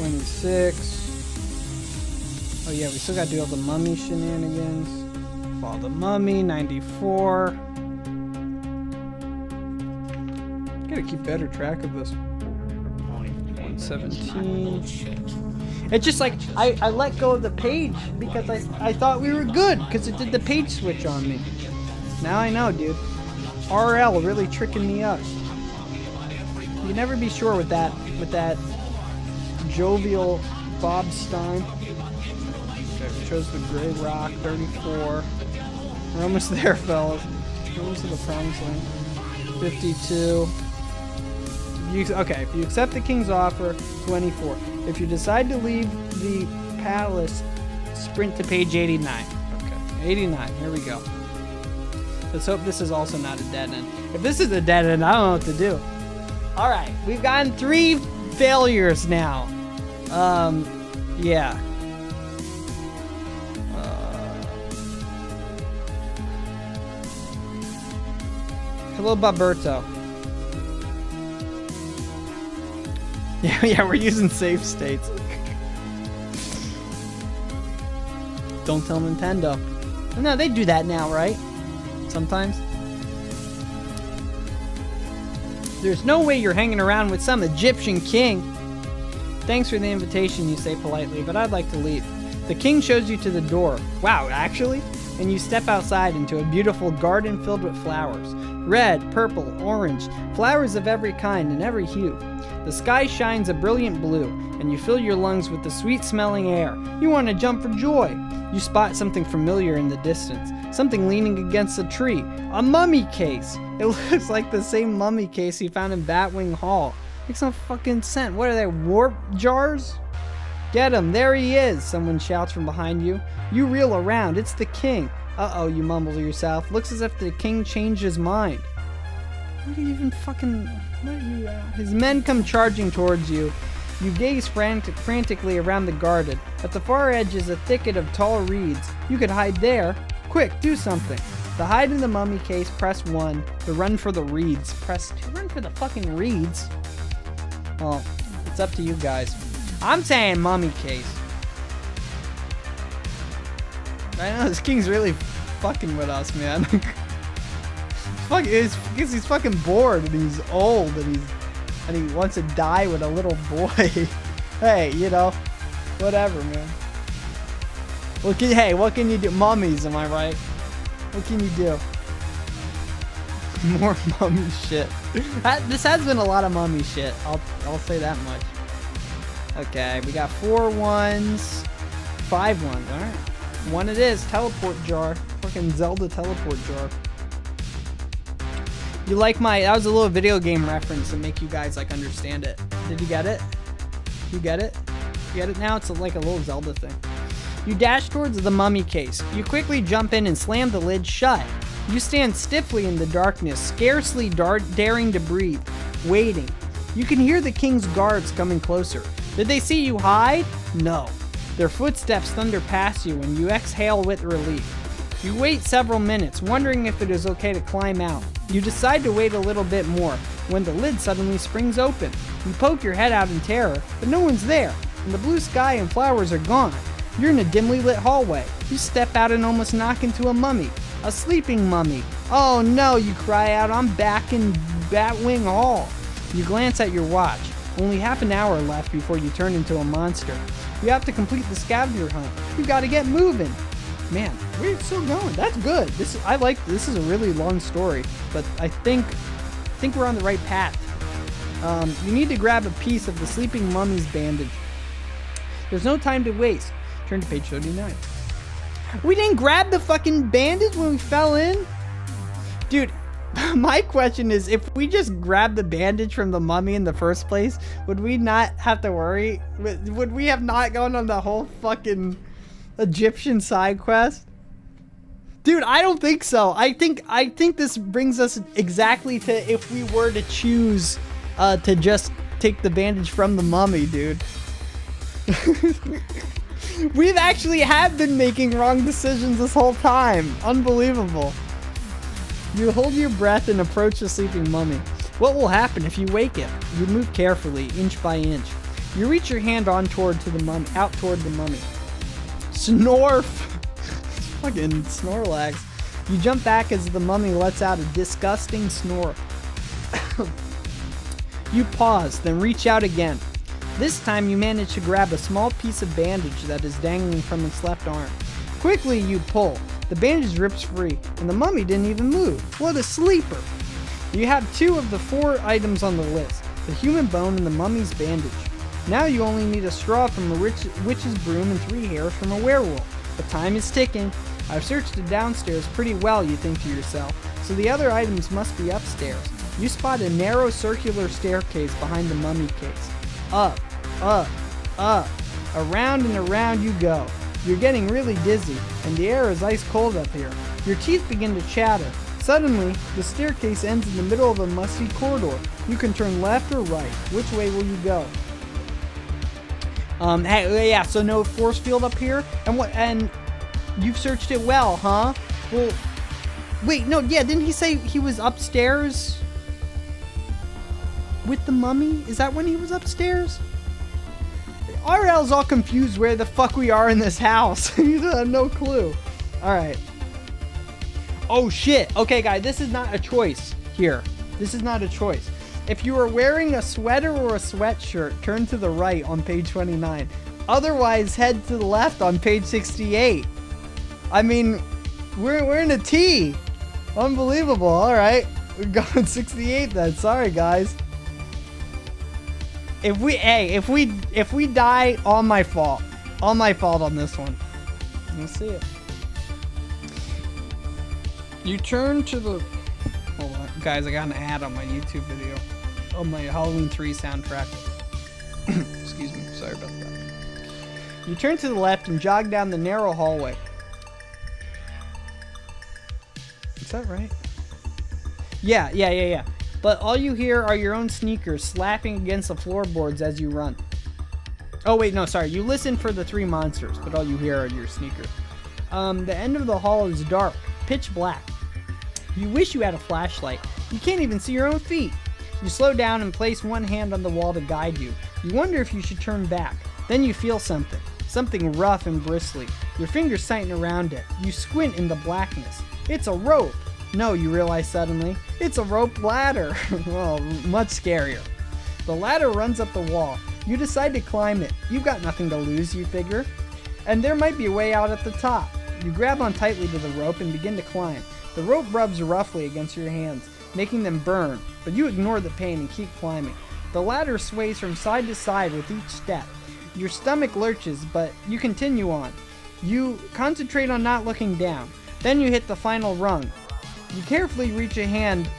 26. Oh yeah, we still gotta do all the mummy shenanigans. Follow the mummy, 94. Gotta keep better track of this. 117. It's just like, I let go of the page because I thought we were good because it did the page switch on me. Now I know, dude. RL really tricking me up. You can never be sure with that jovial Bob Stein. Okay, we chose the Gray Rock, 34. We're almost there, fellas. We're almost to the promised land. 52. Okay, if you accept the king's offer, 24. If you decide to leave the palace, sprint to page 89. Okay, 89. Here we go. Let's hope this is also not a dead end. If this is a dead end, I don't know what to do. All right, we've gotten 3 failures now. Yeah. Hello, Baberto. Yeah, we're using save states. Don't tell Nintendo. No, they do that now, right? Sometimes. There's no way you're hanging around with some Egyptian king. Thanks for the invitation, you say politely, but I'd like to leave. The king shows you to the door. Wow, actually? And you step outside into a beautiful garden filled with flowers. Red, purple, orange, flowers of every kind and every hue. The sky shines a brilliant blue, and you fill your lungs with the sweet-smelling air. You want to jump for joy. You spot something familiar in the distance, something leaning against a tree. A mummy case. It looks like the same mummy case you found in Batwing Hall. Makes no fucking sense. What are they, warp jars? Get him, there he is, someone shouts from behind you. You reel around, it's the king. Uh-oh, you mumble to yourself. Looks as if the king changed his mind. What are you even fucking... What are you... His men come charging towards you. You gaze frantically around the garden. At the far edge is a thicket of tall reeds. You could hide there. Quick, do something. To hide in the mummy case, press 1. To run for the reeds, press 2. Run for the fucking reeds? Well, it's up to you guys. I'm saying mummy case. I know, this king's really fucking with us, man. It's because he's fucking bored and he's old and he wants to die with a little boy. Hey, you know, whatever, man. Hey, what can you do? Mummies, am I right? What can you do? More mummy shit. This has been a lot of mummy shit. I'll say that much. Okay, we got 4 ones, 5 ones. All right, 1 it is. Teleport jar. Fucking Zelda teleport jar. You like that was a little video game reference to make you guys like understand it. Did you get it? You get it? You get it now? It's like a little Zelda thing. You dash towards the mummy case. You quickly jump in and slam the lid shut. You stand stiffly in the darkness, scarcely daring to breathe, waiting. You can hear the king's guards coming closer. Did they see you hide? No. Their footsteps thunder past you and you exhale with relief. You wait several minutes, wondering if it is okay to climb out. You decide to wait a little bit more, when the lid suddenly springs open. You poke your head out in terror, but no one's there, and the blue sky and flowers are gone. You're in a dimly lit hallway. You step out and almost knock into a mummy. A sleeping mummy. Oh no, you cry out, I'm back in Batwing Hall. You glance at your watch. Only half an hour left before you turn into a monster. You have to complete the scavenger hunt. You gotta get moving. Man, we're still going. That's good. This is a really long story, but I think we're on the right path. You need to grab a piece of the sleeping mummy's bandage. There's no time to waste. Turn to page 39. We didn't grab the fucking bandage when we fell in? Dude, my question is, if we just grabbed the bandage from the mummy in the first place, would we not have to worry? Would we have not gone on the whole fucking Egyptian side quest? Dude, I don't think so. I think this brings us exactly to if we were to choose to just take the bandage from the mummy, dude. We've actually have been making wrong decisions this whole time. Unbelievable. You hold your breath and approach the sleeping mummy. What will happen if you wake it? You move carefully, inch by inch. You reach your hand out toward the mummy. Snorf! Fucking Snorlax. You jump back as the mummy lets out a disgusting snore. You pause, then reach out again. This time you manage to grab a small piece of bandage that is dangling from its left arm. Quickly you pull. The bandage rips free, and the mummy didn't even move. What a sleeper! You have 2 of the 4 items on the list, the human bone and the mummy's bandage. Now you only need a straw from a witch's broom and 3 hairs from a werewolf. The time is ticking. I've searched the downstairs pretty well, you think to yourself, so the other items must be upstairs. You spot a narrow circular staircase behind the mummy case. Up, up, up. Around and around you go. You're getting really dizzy, and the air is ice cold up here. Your teeth begin to chatter. Suddenly, the staircase ends in the middle of a musty corridor. You can turn left or right. Which way will you go? Yeah, so no force field up here? And you've searched it well, huh? Well, wait, no, yeah, didn't he say he was upstairs with the mummy? Is that when he was upstairs? RL's all confused where the fuck we are in this house. He has no clue. Alright. Oh shit. Okay, guys, this is not a choice here. This is not a choice. If you are wearing a sweater or a sweatshirt, turn to the right on page 29. Otherwise, head to the left on page 68. I mean, we're in a T. Unbelievable. Alright. We're going 68 then. Sorry, guys. If we die, all my fault. All my fault on this one. Let's see it. You turn to the... Hold on. Guys, I got an ad on my YouTube video. On my Halloween 3 soundtrack. Excuse me. Sorry about that. You turn to the left and jog down the narrow hallway. Is that right? Yeah. But all you hear are your own sneakers slapping against the floorboards as you run. Oh, wait, no, sorry. You listen for the 3 monsters, but all you hear are your sneakers. The end of the hall is dark, pitch black. You wish you had a flashlight. You can't even see your own feet. You slow down and place one hand on the wall to guide you. You wonder if you should turn back. Then you feel something. Something rough and bristly. Your fingers tighten around it. You squint in the blackness. It's a rope. No, you realize suddenly, it's a rope ladder. Well, much scarier. The ladder runs up the wall. You decide to climb it. You've got nothing to lose, you figure. And there might be a way out at the top. You grab on tightly to the rope and begin to climb. The rope rubs roughly against your hands, making them burn, but you ignore the pain and keep climbing. The ladder sways from side to side with each step. Your stomach lurches, but you continue on. You concentrate on not looking down. Then you hit the final rung. You carefully reach a hand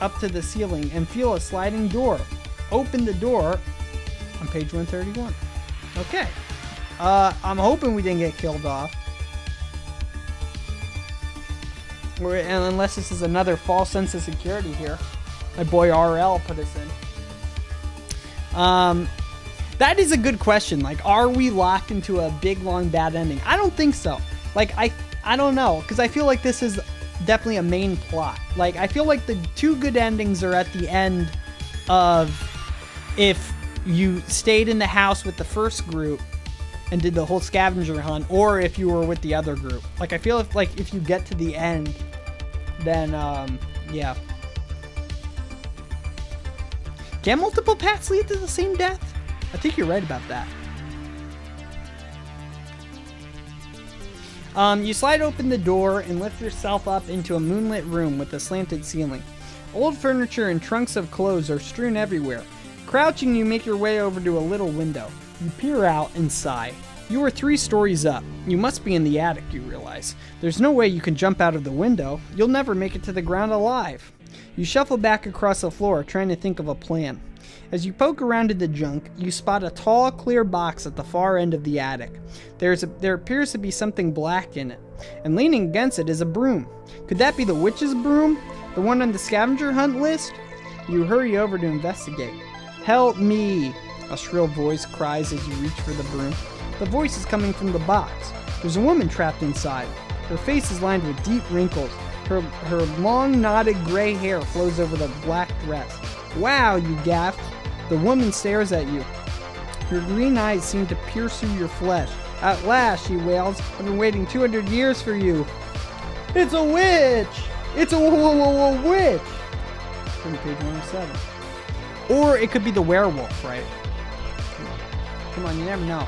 up to the ceiling and feel a sliding door. Open the door on page 131. Okay. I'm hoping we didn't get killed off. And unless this is another false sense of security here. My boy RL put us in. That is a good question. Like, are we locked into a big, long, bad ending? I don't think so. Like, I don't know. Because I feel like this is definitely a main plot. Like, I feel like the 2 good endings are at the end of if you stayed in the house with the first group and did the whole scavenger hunt, or if you were with the other group. Like, I feel if you get to the end, then, yeah. Can multiple paths lead to the same death? I think you're right about that. You slide open the door and lift yourself up into a moonlit room with a slanted ceiling. Old furniture and trunks of clothes are strewn everywhere. Crouching, you make your way over to a little window. You peer out and sigh. You are 3 stories up. You must be in the attic, you realize. There's no way you can jump out of the window. You'll never make it to the ground alive. You shuffle back across the floor, trying to think of a plan. As you poke around in the junk, you spot a tall, clear box at the far end of the attic. There appears to be something black in it, and leaning against it is a broom. Could that be the witch's broom? The one on the scavenger hunt list? You hurry over to investigate. Help me! A shrill voice cries as you reach for the broom. The voice is coming from the box. There's a woman trapped inside. Her face is lined with deep wrinkles. Her long, knotted gray hair flows over the black dress. Wow, you gasp. The woman stares at you. Her green eyes seem to pierce through your flesh. At last, she wails. I've been waiting 200 years for you. It's a witch! It's a witch! Turn to page 107. Or it could be the werewolf, right? Come on, you never know.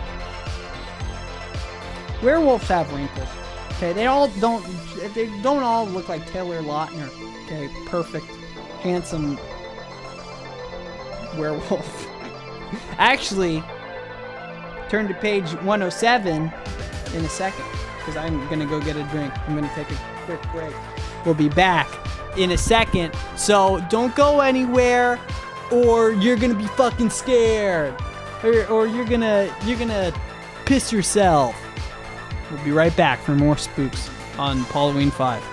Werewolves have wrinkles. Okay, they don't all look like Taylor Lautner. Okay, perfect, handsome werewolf. Actually, turn to page 107 in a second, because I'm gonna go get a drink. I'm gonna take a quick break. We'll be back in a second, so don't go anywhere, or you're gonna be fucking scared, or you're gonna piss yourself. We'll be right back for more spooks on Halloween 5.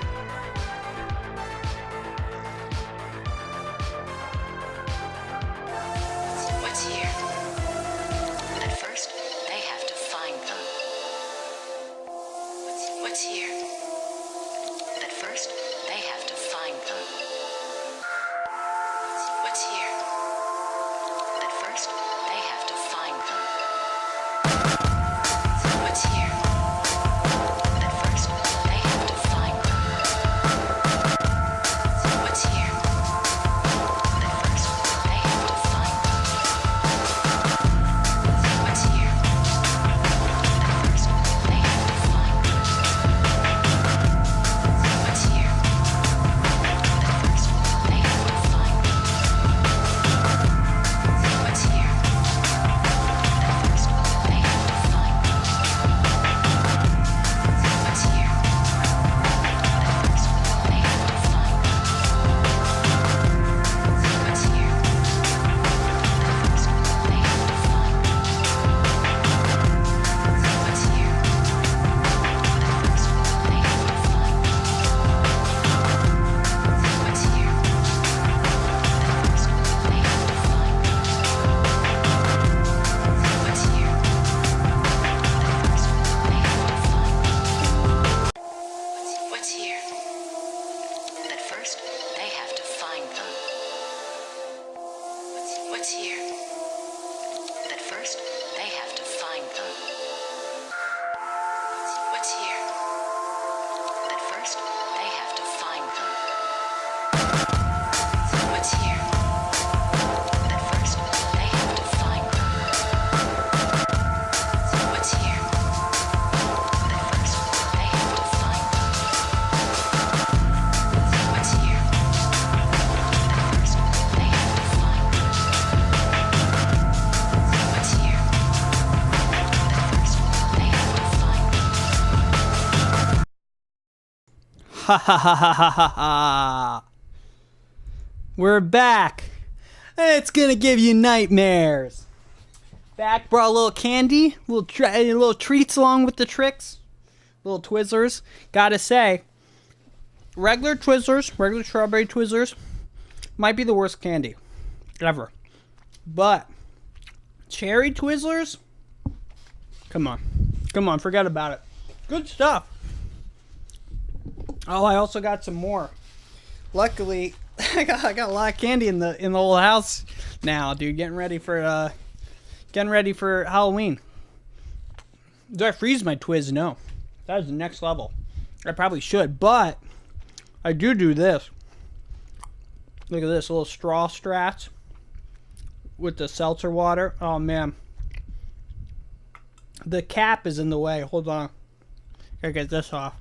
What's here? But at first, they have to find them. What's here? But at first, they have to find them. What's here? But at first, they have to find them. What's here? But at first, they have to find them. What's here? But at first, they have to find them. What's here? But at first, they have to find them. What's here? But at first, they have to find them. What's here? But at first, they have to find them. What's here? But at first, they have to find them. What's here? But at first, they have to find them. What's here? But at first, they have to find them. What's here? But at first, they have to find them. What's here? But at first, they have to find them. What's here? But at first, they have to find them. What's here? But at first, they have to find them. What's here? But at first, they have to find them. What's here? But at first, they have to find them. What's here? But at first, they have to find them. What's here? But at first, they have to find them. What's here? But at first, they have to find them. Ha ha ha ha ha ha ha. We're back. It's gonna give you nightmares. Back, brought a little candy, little treats along with the tricks, little Twizzlers. Gotta say, regular Twizzlers, regular strawberry Twizzlers, might be the worst candy ever. But cherry Twizzlers, come on, forget about it. Good stuff. Oh, I also got some more. Luckily, I got a lot of candy in the old house now, dude. Getting ready for Halloween. Do I freeze my Twiz? No, that is the next level. I probably should, but I do this. Look at this, little straw strats with the seltzer water. Oh man, the cap is in the way. Hold on, gotta get this off.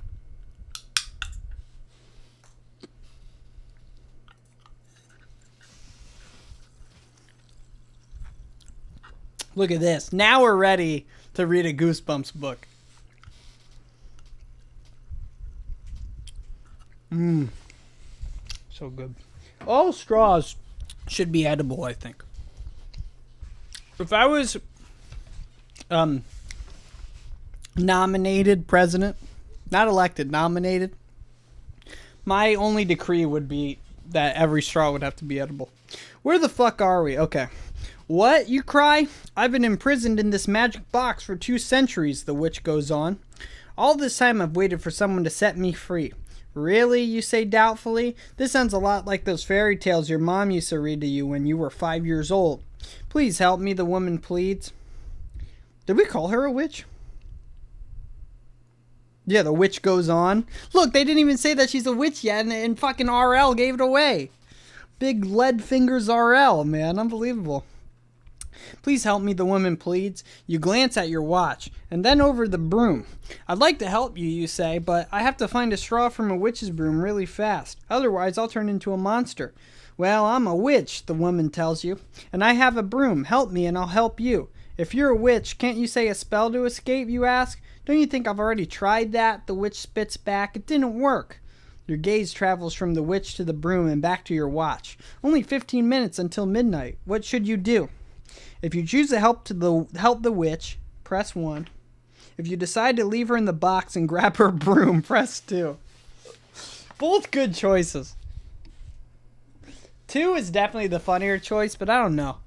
Look at this. Now we're ready to read a Goosebumps book. So good. All straws should be edible, I think. If I was nominated president, not elected, nominated, my only decree would be that every straw would have to be edible. Where the fuck are we? Okay. What, you cry? I've been imprisoned in this magic box for 2 centuries, the witch goes on. All this time I've waited for someone to set me free. Really, you say doubtfully? This sounds a lot like those fairy tales your mom used to read to you when you were 5 years old. Please help me, the woman pleads. Did we call her a witch? Yeah, the witch goes on. Look, they didn't even say that she's a witch yet, and fucking RL gave it away. Big lead fingers RL, man. Unbelievable. Please help me, the woman pleads. You glance at your watch, and then over the broom. I'd like to help you, you say, but I have to find a straw from a witch's broom really fast. Otherwise, I'll turn into a monster. Well, I'm a witch, the woman tells you, and I have a broom. Help me, and I'll help you. If you're a witch, can't you say a spell to escape, you ask? Don't you think I've already tried that? The witch spits back. It didn't work. Your gaze travels from the witch to the broom and back to your watch. Only 15 minutes until midnight. What should you do? If you choose to help the witch, press 1. If you decide to leave her in the box and grab her broom, press 2. Both good choices. 2 is definitely the funnier choice, but I don't know.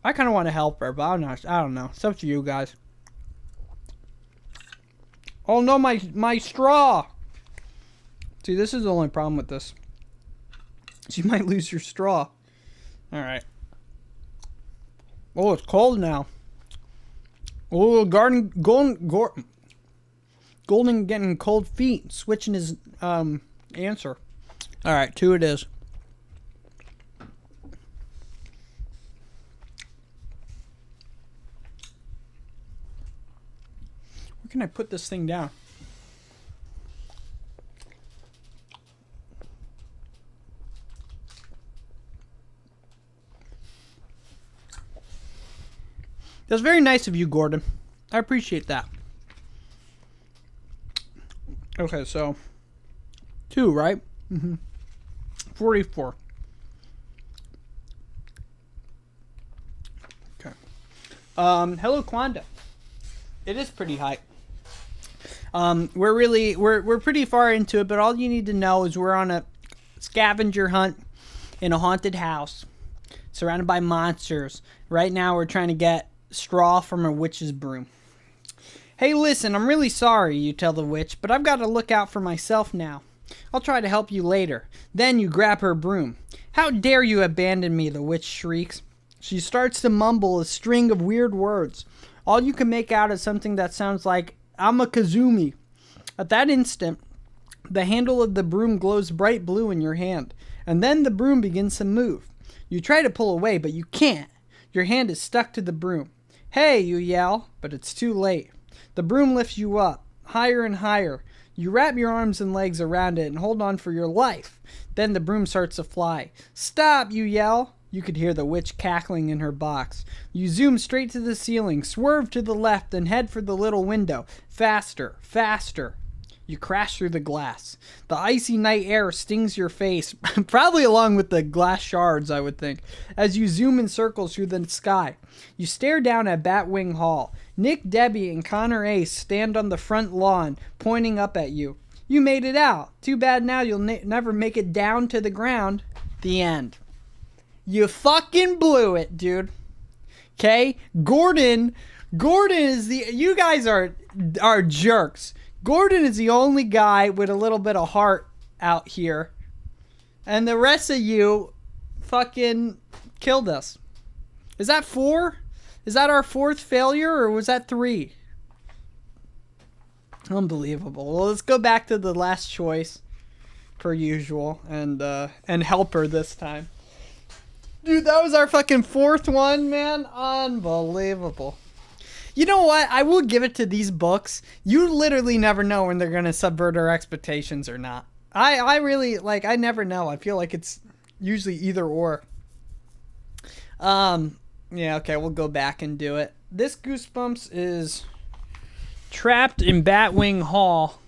I kind of want to help her, but I don't know. It's up to you guys. Oh no, my straw! See, this is the only problem with this. You might lose your straw. Alright. Oh, it's cold now. Oh, Golden getting cold feet. Switching his answer. Alright, 2 it is. Where can I put this thing down? That's very nice of you, Gordon. I appreciate that. Okay, so 2, right? 44. Okay. Hello, Quanda. It is pretty high. We're pretty far into it, but all you need to know is we're on a scavenger hunt in a haunted house, surrounded by monsters. Right now, we're trying to get straw from a witch's broom. Hey, listen, I'm really sorry, you tell the witch, but I've got to look out for myself now. I'll try to help you later. Then you grab her broom. How dare you abandon me, the witch shrieks. She starts to mumble a string of weird words. All you can make out is something that sounds like Amakazumi. At that instant, the handle of the broom glows bright blue in your hand, and then the broom begins to move. You try to pull away, but you can't. Your hand is stuck to the broom. Hey, you yell, but it's too late. The broom lifts you up, higher and higher. You wrap your arms and legs around it and hold on for your life. Then the broom starts to fly. Stop, you yell. You could hear the witch cackling in her box. You zoom straight to the ceiling, swerve to the left, and head for the little window. Faster, faster. You crash through the glass. The icy night air stings your face, probably along with the glass shards, I would think, as you zoom in circles through the sky. You stare down at Batwing Hall. Nick, Debbie, and Connor Ace stand on the front lawn, pointing up at you. You made it out. Too bad now you'll never make it down to the ground. The end. You fucking blew it, dude. Okay? Gordon is the... You guys are jerks. Gordon is the only guy with a little bit of heart out here. And the rest of you fucking killed us. Is that 4? Is that our 4th failure, or was that 3? Unbelievable. Well, let's go back to the last choice, per usual, and help her this time. Dude, that was our fucking 4th one, man. Unbelievable. You know what? I will give it to these books. You literally never know when they're going to subvert our expectations or not. I really, like, I never know. I feel like it's usually either or. Yeah, okay, we'll go back and do it. This Goosebumps is trapped in Batwing Hall.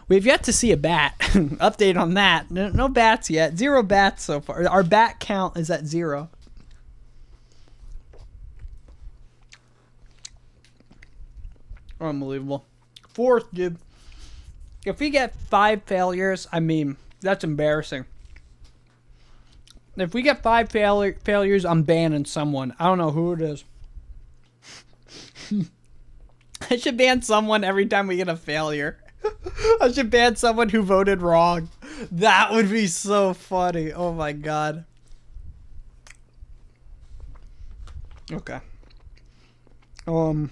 We've yet to see a bat. Update on that. No bats yet. 0 bats so far. Our bat count is at 0. Unbelievable. 4th, dude. If we get 5 failures, I mean, that's embarrassing. If we get 5 failures, I'm banning someone. I don't know who it is. I should ban someone every time we get a failure. I should ban someone who voted wrong. That would be so funny. Oh my god. Okay. Go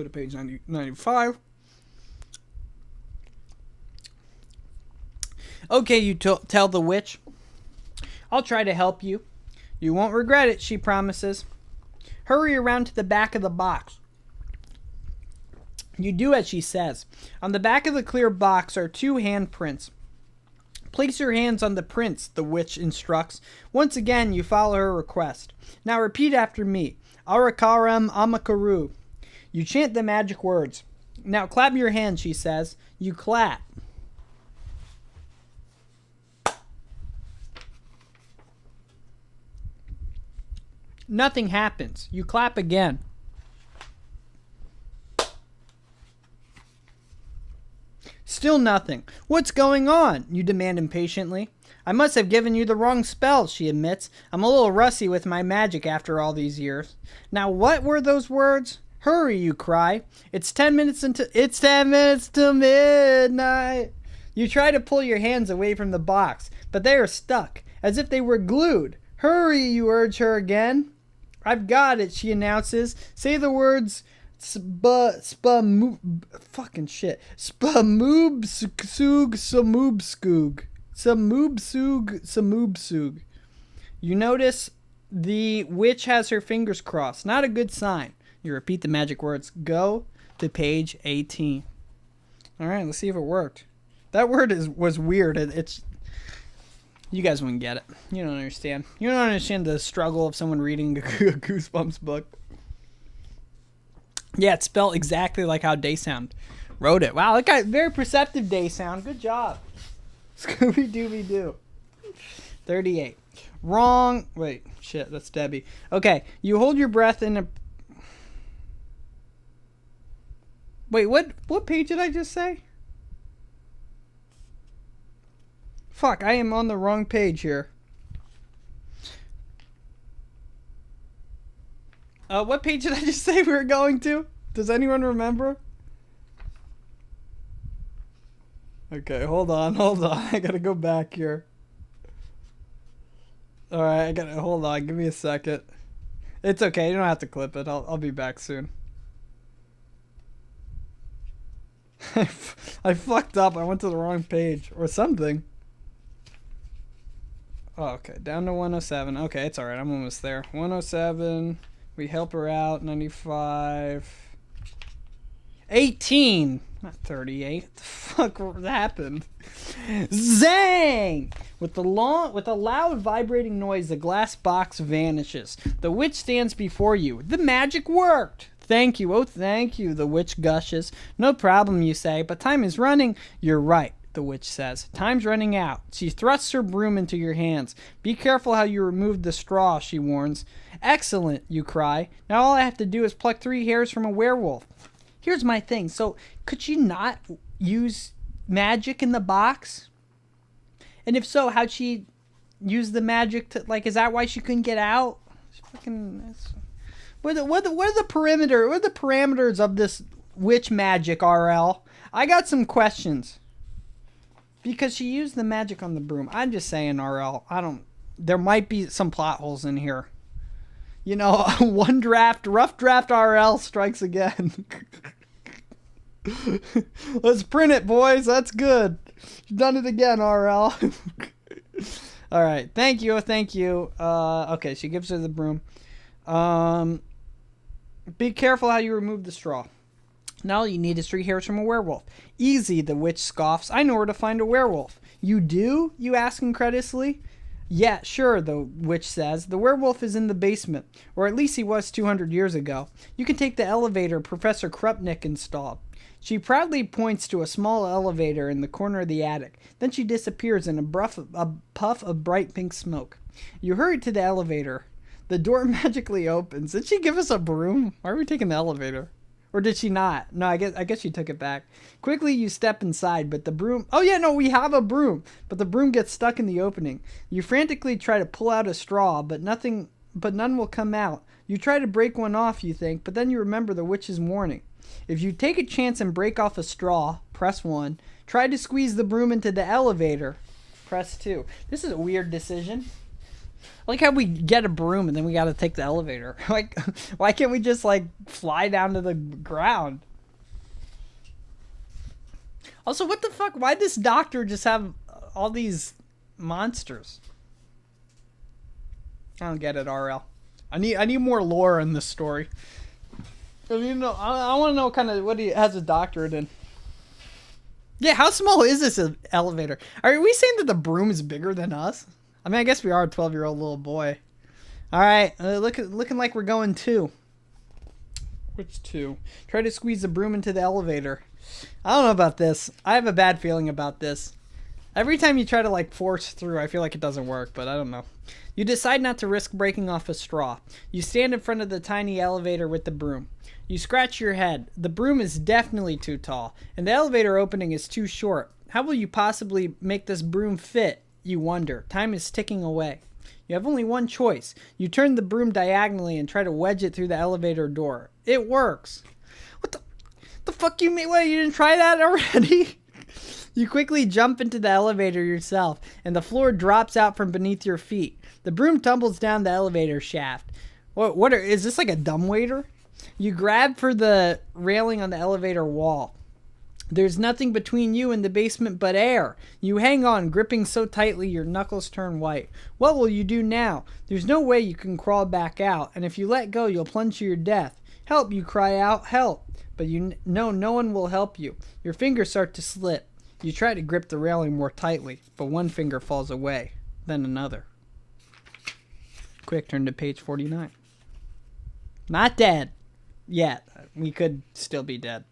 to page 95. Okay, you tell the witch. I'll try to help you. You won't regret it, she promises. Hurry around to the back of the box. You do as she says. On the back of the clear box are 2 handprints. Place your hands on the prints, the witch instructs. Once again, you follow her request. Now repeat after me. Arakaram Amakaru. You chant the magic words. Now clap your hands, she says. You clap. Nothing happens. You clap again. Still nothing. What's going on? You demand impatiently. I must have given you the wrong spell, she admits. I'm a little rusty with my magic after all these years. Now what were those words? Hurry, you cry. It's 10 minutes till midnight. You try to pull your hands away from the box, but they are stuck, as if they were glued. Hurry, you urge her again. I've got it, she announces. Say the words Samoobsug. You notice the witch has her fingers crossed. Not a good sign. You repeat the magic words. Go to page 18. All right, let's see if it worked. That word was weird. It's you guys wouldn't get it. You don't understand. You don't understand the struggle of someone reading a Goosebumps book. Yeah, it's spelled exactly like how Daysound wrote it. Wow, that guy, very perceptive Daysound. Good job. Scooby-Dooby-Doo. 38. Wrong. Wait, shit, that's Debbie. Okay, you hold your breath in a... Wait, what page did I just say? Fuck, I am on the wrong page here. What page did I just say we were going to? Does anyone remember? Okay, hold on. I gotta go back here. Alright, hold on, give me a second. It's okay, you don't have to clip it. I'll be back soon. I fucked up. I went to the wrong page or something. Oh, okay, down to 107. Okay, it's alright. I'm almost there. 107. We help her out. 95. 18. Not 38. What the fuck happened? Zang! With a loud vibrating noise, the glass box vanishes. The witch stands before you. The magic worked! Thank you, oh thank you, the witch gushes. No problem, you say, but time is running. You're right, the witch says. Time's running out. She thrusts her broom into your hands. Be careful how you remove the straw, she warns. Excellent, you cry. Now all I have to do is pluck 3 hairs from a werewolf. Here's my thing. So, could she not use magic in the box? And if so, how'd she use the magic to, like, is that why she couldn't get out? What are the parameters of this witch magic, RL? I got some questions. Because she used the magic on the broom. I'm just saying, RL. There might be some plot holes in here. You know, rough draft RL strikes again. Let's print it, boys. That's good. You've done it again, RL. All right. Thank you. Okay, she gives her the broom. Be careful how you remove the straw. Now all you need is 3 hairs from a werewolf. Easy, the witch scoffs. I know where to find a werewolf. You do? You ask incredulously. Yeah, sure, the witch says. The werewolf is in the basement, or at least he was 200 years ago. You can take the elevator Professor Krupnik installed. She proudly points to a small elevator in the corner of the attic. Then she disappears in a puff of bright pink smoke. You hurry to the elevator. The door magically opens. Did she give us a broom? Why are we taking the elevator? Or did she not? No, I guess she took it back. Quickly, you step inside, but the broom... Oh, yeah, no, we have a broom. But the broom gets stuck in the opening. You frantically try to pull out a straw, but none will come out. You try to break one off, you think, but then you remember the witch's warning. If you take a chance and break off a straw, press 1. Try to squeeze the broom into the elevator. Press 2. This is a weird decision. I like how we get a broom and then we gotta take the elevator. Like, why can't we just, like, fly down to the ground? Also, what the fuck? Why'd this doctor just have all these monsters? I don't get it, RL. I need more lore in this story. I want to know kind of what he has a doctorate in. Yeah, how small is this elevator? Are we saying that the broom is bigger than us? I mean, I guess we are a 12-year-old little boy. All right, looking like we're going 2. Which 2? Try to squeeze the broom into the elevator. I don't know about this. I have a bad feeling about this. Every time you try to, like, force through, I feel like it doesn't work, but I don't know. You decide not to risk breaking off a straw. You stand in front of the tiny elevator with the broom. You scratch your head. The broom is definitely too tall, and the elevator opening is too short. How will you possibly make this broom fit? You wonder. Time is ticking away. You have only one choice. You turn the broom diagonally and try to wedge it through the elevator door. It works. What the fuck you mean? What, you didn't try that already? You quickly jump into the elevator yourself, and the floor drops out from beneath your feet. The broom tumbles down the elevator shaft. Is this like a dumbwaiter? You grab for the railing on the elevator wall. There's nothing between you and the basement but air. You hang on, gripping so tightly your knuckles turn white. What will you do now? There's no way you can crawl back out, and if you let go, you'll plunge to your death. Help, you cry out, help. But you know no one will help you. Your fingers start to slip. You try to grip the railing more tightly, but one finger falls away, then another. Quick, turn to page 49. Not dead. Yet. We could still be dead.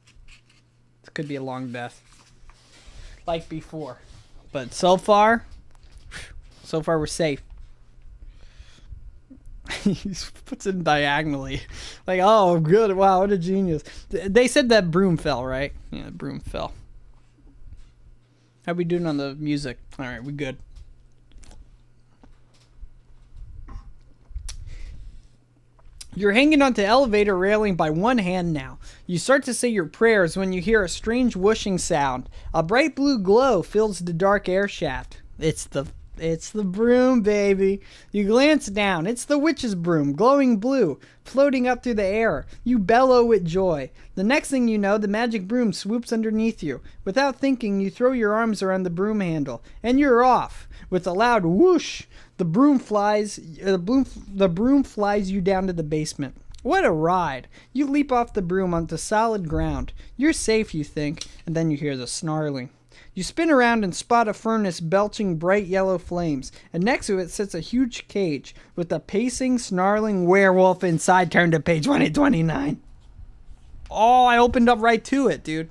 This could be a long death. Like before. But so far we're safe. He puts it diagonally. Like, oh, good. Wow, what a genius. They said that broom fell, right? Yeah, the broom fell. How we doing on the music? All right, we good. You're hanging onto the elevator railing by one hand now. You start to say your prayers when you hear a strange whooshing sound. A bright blue glow fills the dark air shaft. It's the broom, baby. You glance down. It's the witch's broom, glowing blue, floating up through the air. You bellow with joy. The next thing you know, the magic broom swoops underneath you. Without thinking, you throw your arms around the broom handle, and you're off. With a loud whoosh, the broom flies you down to the basement. What a ride. You leap off the broom onto solid ground. You're safe, you think, and then you hear the snarling. You spin around and spot a furnace belching bright yellow flames, and next to it sits a huge cage with a pacing, snarling werewolf inside. Turn to page 129. Oh, I opened up right to it, dude.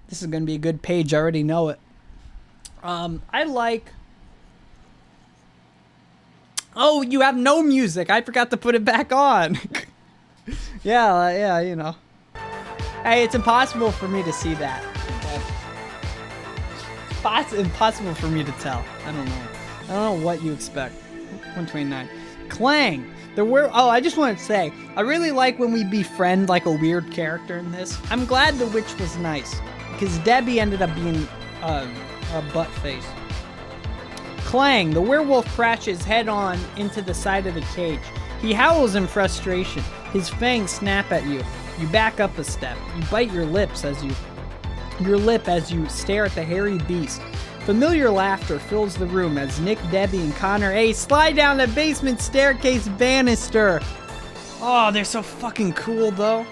This is going to be a good page. I already know it. I like... Oh, you have no music. I forgot to put it back on. Yeah, you know. Hey, it's impossible for me to see that. It's impossible for me to tell. I don't know what you expect. 129. Clang. I just want to say, I really like when we befriend like a weird character in this. I'm glad the witch was nice, because Debbie ended up being a butt face. Clang. The werewolf crashes head on into the side of the cage. He howls in frustration. His fangs snap at you. You back up a step. You bite your lip as you stare at the hairy beast. Familiar laughter fills the room as Nick, Debbie, and Connor slide down the basement staircase banister. Oh, they're so fucking cool, though.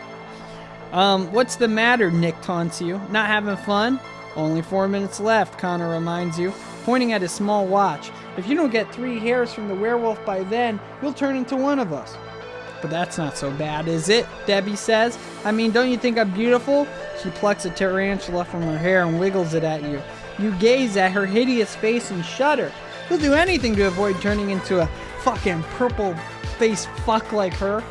What's the matter? Nick taunts you. Not having fun? Only 4 minutes left, Connor reminds you, pointing at his small watch. If you don't get 3 hairs from the werewolf by then, you'll turn into one of us. But that's not so bad, is it? Debbie says. I mean, don't you think I'm beautiful? She plucks a tarantula from her hair and wiggles it at you. You gaze at her hideous face and shudder. You'll do anything to avoid turning into a fucking purple-faced fuck like her.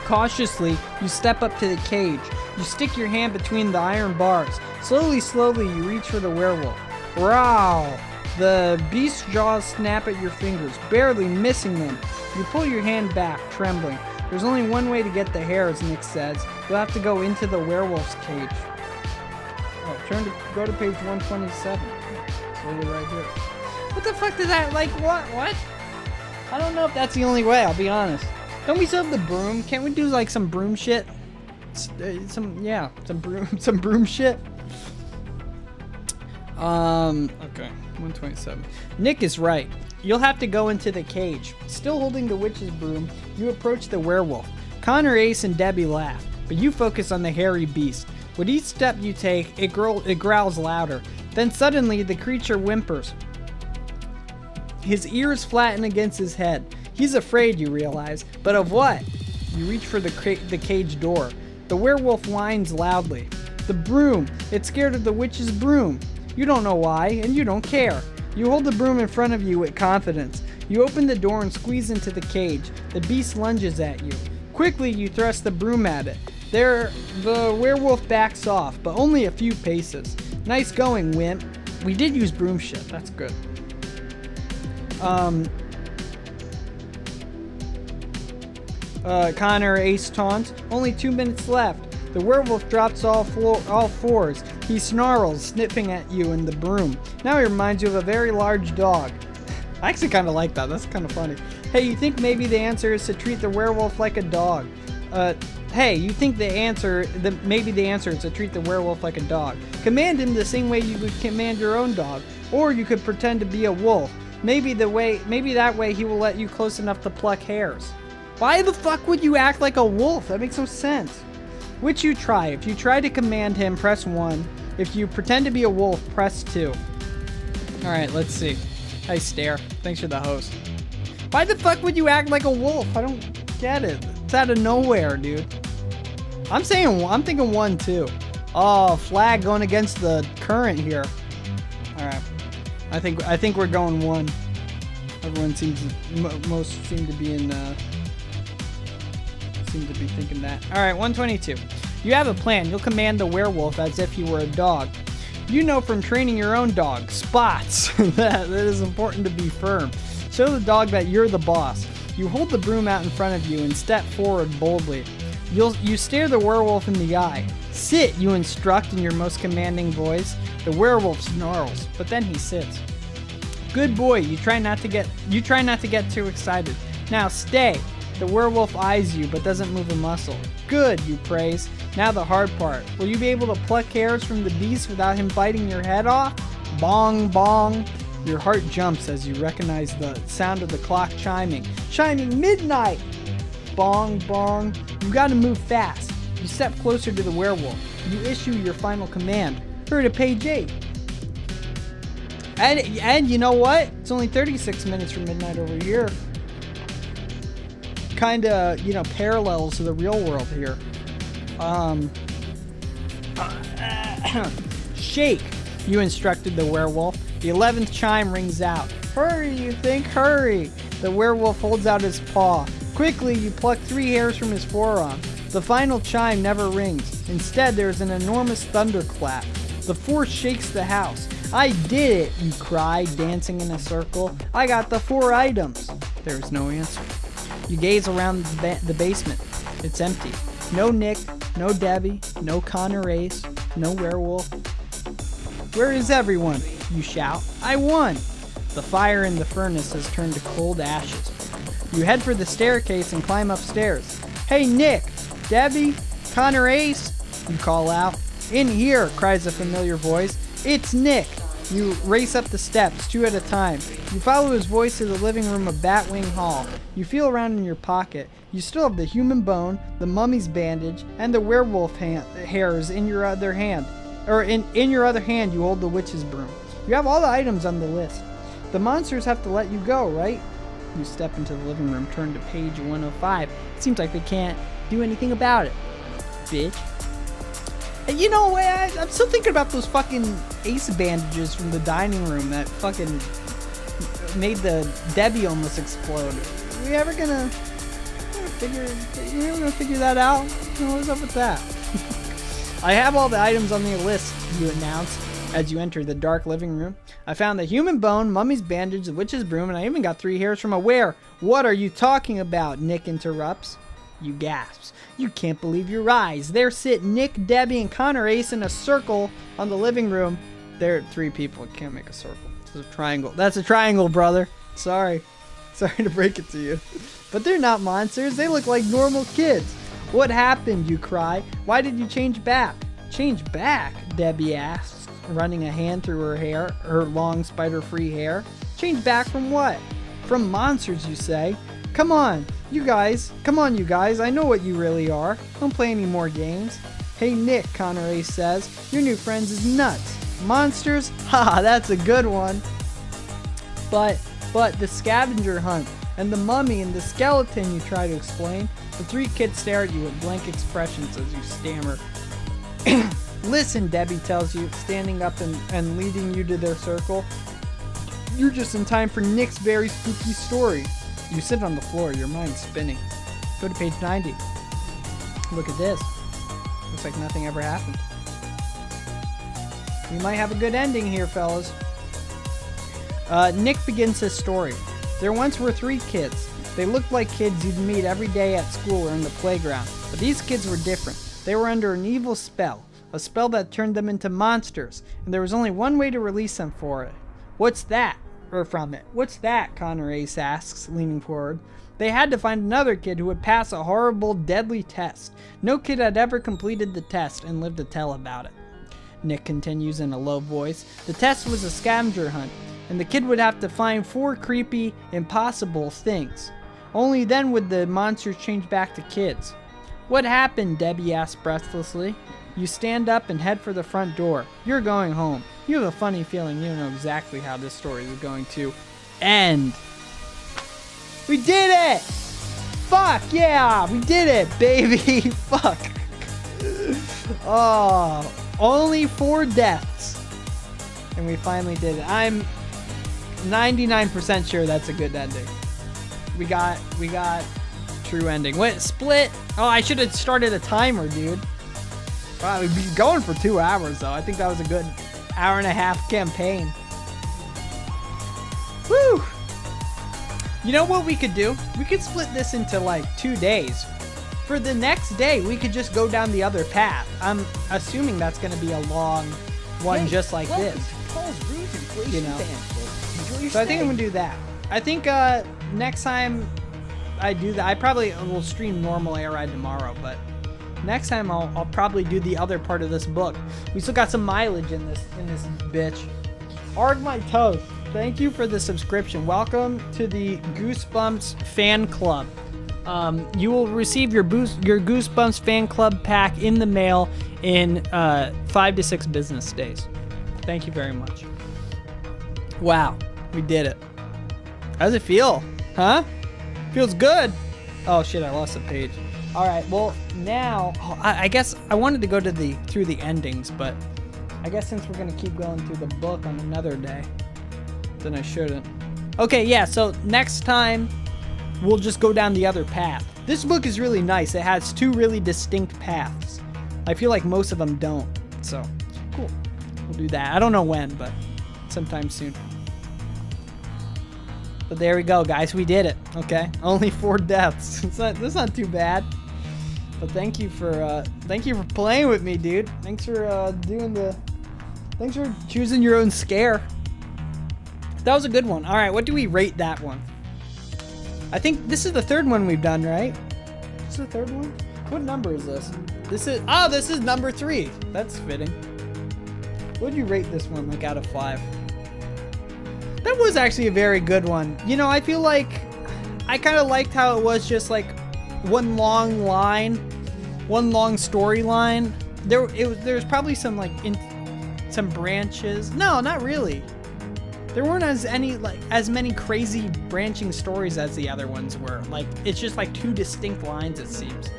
Cautiously, you step up to the cage. You stick your hand between the iron bars. Slowly, you reach for the werewolf. Growl! The beast's jaws snap at your fingers, barely missing them. You pull your hand back, trembling. There's only one way to get the hairs, Nick says. You'll have to go into the werewolf's cage. Go to page 127. Over right here. What the fuck did that, like, what? I don't know if that's the only way, I'll be honest. Don't we still have the broom? Can't we do, like, some broom shit? Some broom shit. Okay, 127. Nick is right. You'll have to go into the cage. Still holding the witch's broom, you approach the werewolf. Connor, Ace, and Debbie laugh, but you focus on the hairy beast. With each step you take, it growls louder. Then suddenly, the creature whimpers. His ears flatten against his head. He's afraid, you realize. But of what? You reach for the cage door. The werewolf whines loudly. The broom. It's scared of the witch's broom. You don't know why, and you don't care. You hold the broom in front of you with confidence. You open the door and squeeze into the cage. The beast lunges at you. Quickly, you thrust the broom at it. The werewolf backs off, but only a few paces. Nice going, wimp. We did use broom shit. That's good. Connor, Ace taunts. Only 2 minutes left. The werewolf drops all fours. He snarls, sniffing at you and the broom. Now he reminds you of a very large dog. I actually kind of like that. That's kind of funny. Hey, you think maybe the answer is to treat the werewolf like a dog? Maybe the answer is to treat the werewolf like a dog. Command him the same way you would command your own dog. Or you could pretend to be a wolf. Maybe that way he will let you close enough to pluck hairs. Why the fuck would you act like a wolf? That makes no sense. Which you try. If you try to command him, press 1. If you pretend to be a wolf, press 2. Alright, let's see. Hi, Stare. Thanks for the host. Why the fuck would you act like a wolf? I don't get it. It's out of nowhere, dude. I'm thinking 1, too. Oh, flag going against the current here. Alright. I think we're going 1. Everyone most seem to be thinking that. Alright, 122. You have a plan. You'll command the werewolf as if you were a dog. You know from training your own dog, Spots, that it is important to be firm. Show the dog that you're the boss. You hold the broom out in front of you and step forward boldly. You stare the werewolf in the eye. Sit, you instruct in your most commanding voice. The werewolf snarls, but then he sits. Good boy, you try not to get too excited. Now stay. The werewolf eyes you but doesn't move a muscle. Good, you praise. Now the hard part. Will you be able to pluck hairs from the beast without him biting your head off? Bong, bong. Your heart jumps as you recognize the sound of the clock chiming. Chiming midnight! Bong, bong. You gotta move fast. You step closer to the werewolf. You issue your final command. Hurry to page 8. And you know what? It's only 36 minutes from midnight over here. Kinda, parallels to the real world here. Shake, you instructed the werewolf. The 11th chime rings out. Hurry, you think, hurry. The werewolf holds out his paw. Quickly, you pluck 3 hairs from his forearm. The final chime never rings. Instead, there's an enormous thunderclap. The force shakes the house. I did it, you cry, dancing in a circle. I got the 4 items. There is no answer. You gaze around the basement. It's empty. No Nick, no Debbie, no Connor Ace, no werewolf. Where is everyone? You shout. I won! The fire in the furnace has turned to cold ashes. You head for the staircase and climb upstairs. Hey Nick! Debbie? Connor Ace? You call out. In here, cries a familiar voice. It's Nick! You race up the steps, 2 at a time. You follow his voice to the living room of Batwing Hall. You feel around in your pocket. You still have the human bone, the mummy's bandage, and the werewolf hairs in your other hand. In your other hand, you hold the witch's broom. You have all the items on the list. The monsters have to let you go, right? You step into the living room, turn to page 105. It seems like they can't do anything about it. Bitch. You know, I'm still thinking about those fucking Ace bandages from the dining room that fucking made the Debbie almost explode. Are we ever gonna figure that out? What's up with that? I have all the items on the list, you announce as you enter the dark living room. I found the human bone, mummy's bandage, the witch's broom, and I even got 3 hairs from a were. What are you talking about? Nick interrupts. You gasp. You can't believe your eyes. There sit Nick, Debbie, and Connor Ace in a circle on the living room. There are 3 people. Can't make a circle. It's a triangle. That's a triangle, brother. Sorry. Sorry to break it to you. But they're not monsters. They look like normal kids. What happened, you cry? Why did you change back? Change back? Debbie asks, running a hand through her hair, her long spider-free hair. Change back from what? From monsters, you say? Come on, you guys. Come on, you guys. I know what you really are. Don't play any more games. Hey, Nick, Connor Ace says. Your new friends is nuts. Monsters? Haha, that's a good one. But the scavenger hunt and the mummy and the skeleton, you try to explain. The three kids stare at you with blank expressions as you stammer. Listen, Debbie tells you, standing up and leading you to their circle. You're just in time for Nick's very spooky story. You sit on the floor, your mind spinning. Go to page 90. Look at this. Looks like nothing ever happened. We might have a good ending here, fellas. Nick begins his story. There once were three kids. They looked like kids you'd meet every day at school or in the playground. But these kids were different. They were under an evil spell. A spell that turned them into monsters. And there was only one way to release them for it. What's that? Or from it. What's that? Connor Ace asks, leaning forward. They had to find another kid who would pass a horrible, deadly test. No kid had ever completed the test and lived to tell about it. Nick continues in a low voice. The test was a scavenger hunt, and the kid would have to find 4 creepy, impossible things. Only then would the monsters change back to kids. What happened? Debbie asks breathlessly. You stand up and head for the front door. You're going home. You have a funny feeling you know exactly how this story is going to end. We did it! Fuck yeah! We did it, baby! Fuck. Oh, only 4 deaths. And we finally did it. I'm 99% sure that's a good ending. We got true ending. Wait, split? Oh, I should have started a timer, dude. Wow, we'd be going for 2 hours, though. I think that was a good hour-and-a-half campaign. Woo! You know what we could do? We could split this into, like, 2 days. For the next day, we could just go down the other path. I'm assuming that's going to be a long one just like this. You know? So I think I'm going to do that. I think next time I do that, I probably will stream normal Air Ride tomorrow, but next time I'll probably do the other part of this book. We still got some mileage in this bitch. Arg my toast. Thank you for the subscription. Welcome to the Goosebumps fan club. You will receive your Goosebumps fan club pack in the mail in 5 to 6 business days. Thank you very much. Wow, we did it. How does it feel? Huh? Feels good. Oh shit, I lost a page. All right, well now, I guess I wanted to go to through the endings, but I guess since we're gonna keep going through the book on another day, then I shouldn't. Okay, yeah, so next time we'll just go down the other path. This book is really nice. It has 2 really distinct paths. I feel like most of them don't, so cool. We'll do that. I don't know when, but sometime soon. But there we go, guys. We did it. Okay, only 4 deaths. That's not too bad. But thank you for playing with me, dude. Thanks for Thanks for choosing your own scare. That was a good one. All right, what do we rate that one? I think this is the 3rd one we've done, right? This is the 3rd one. What number is this? This is number 3. That's fitting. What would you rate this one, like, out of 5? That was actually a very good one. You know, I feel like I kind of liked how it was just like one long line, one long storyline. There's probably some like some branches. No, not really. There weren't as many crazy branching stories as the other ones were. Like, it's just like 2 distinct lines, it seems.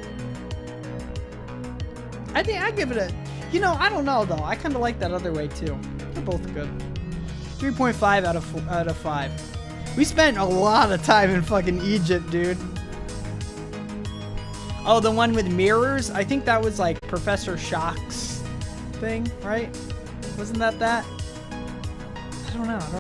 I think I give it a, you know, I don't know though. I kind of like that other way too. They're both good. 3.5 out of 5. We spent a lot of time in fucking Egypt, dude. Oh, the one with mirrors? I think that was like Professor Shock's thing, right? Wasn't that? I don't know.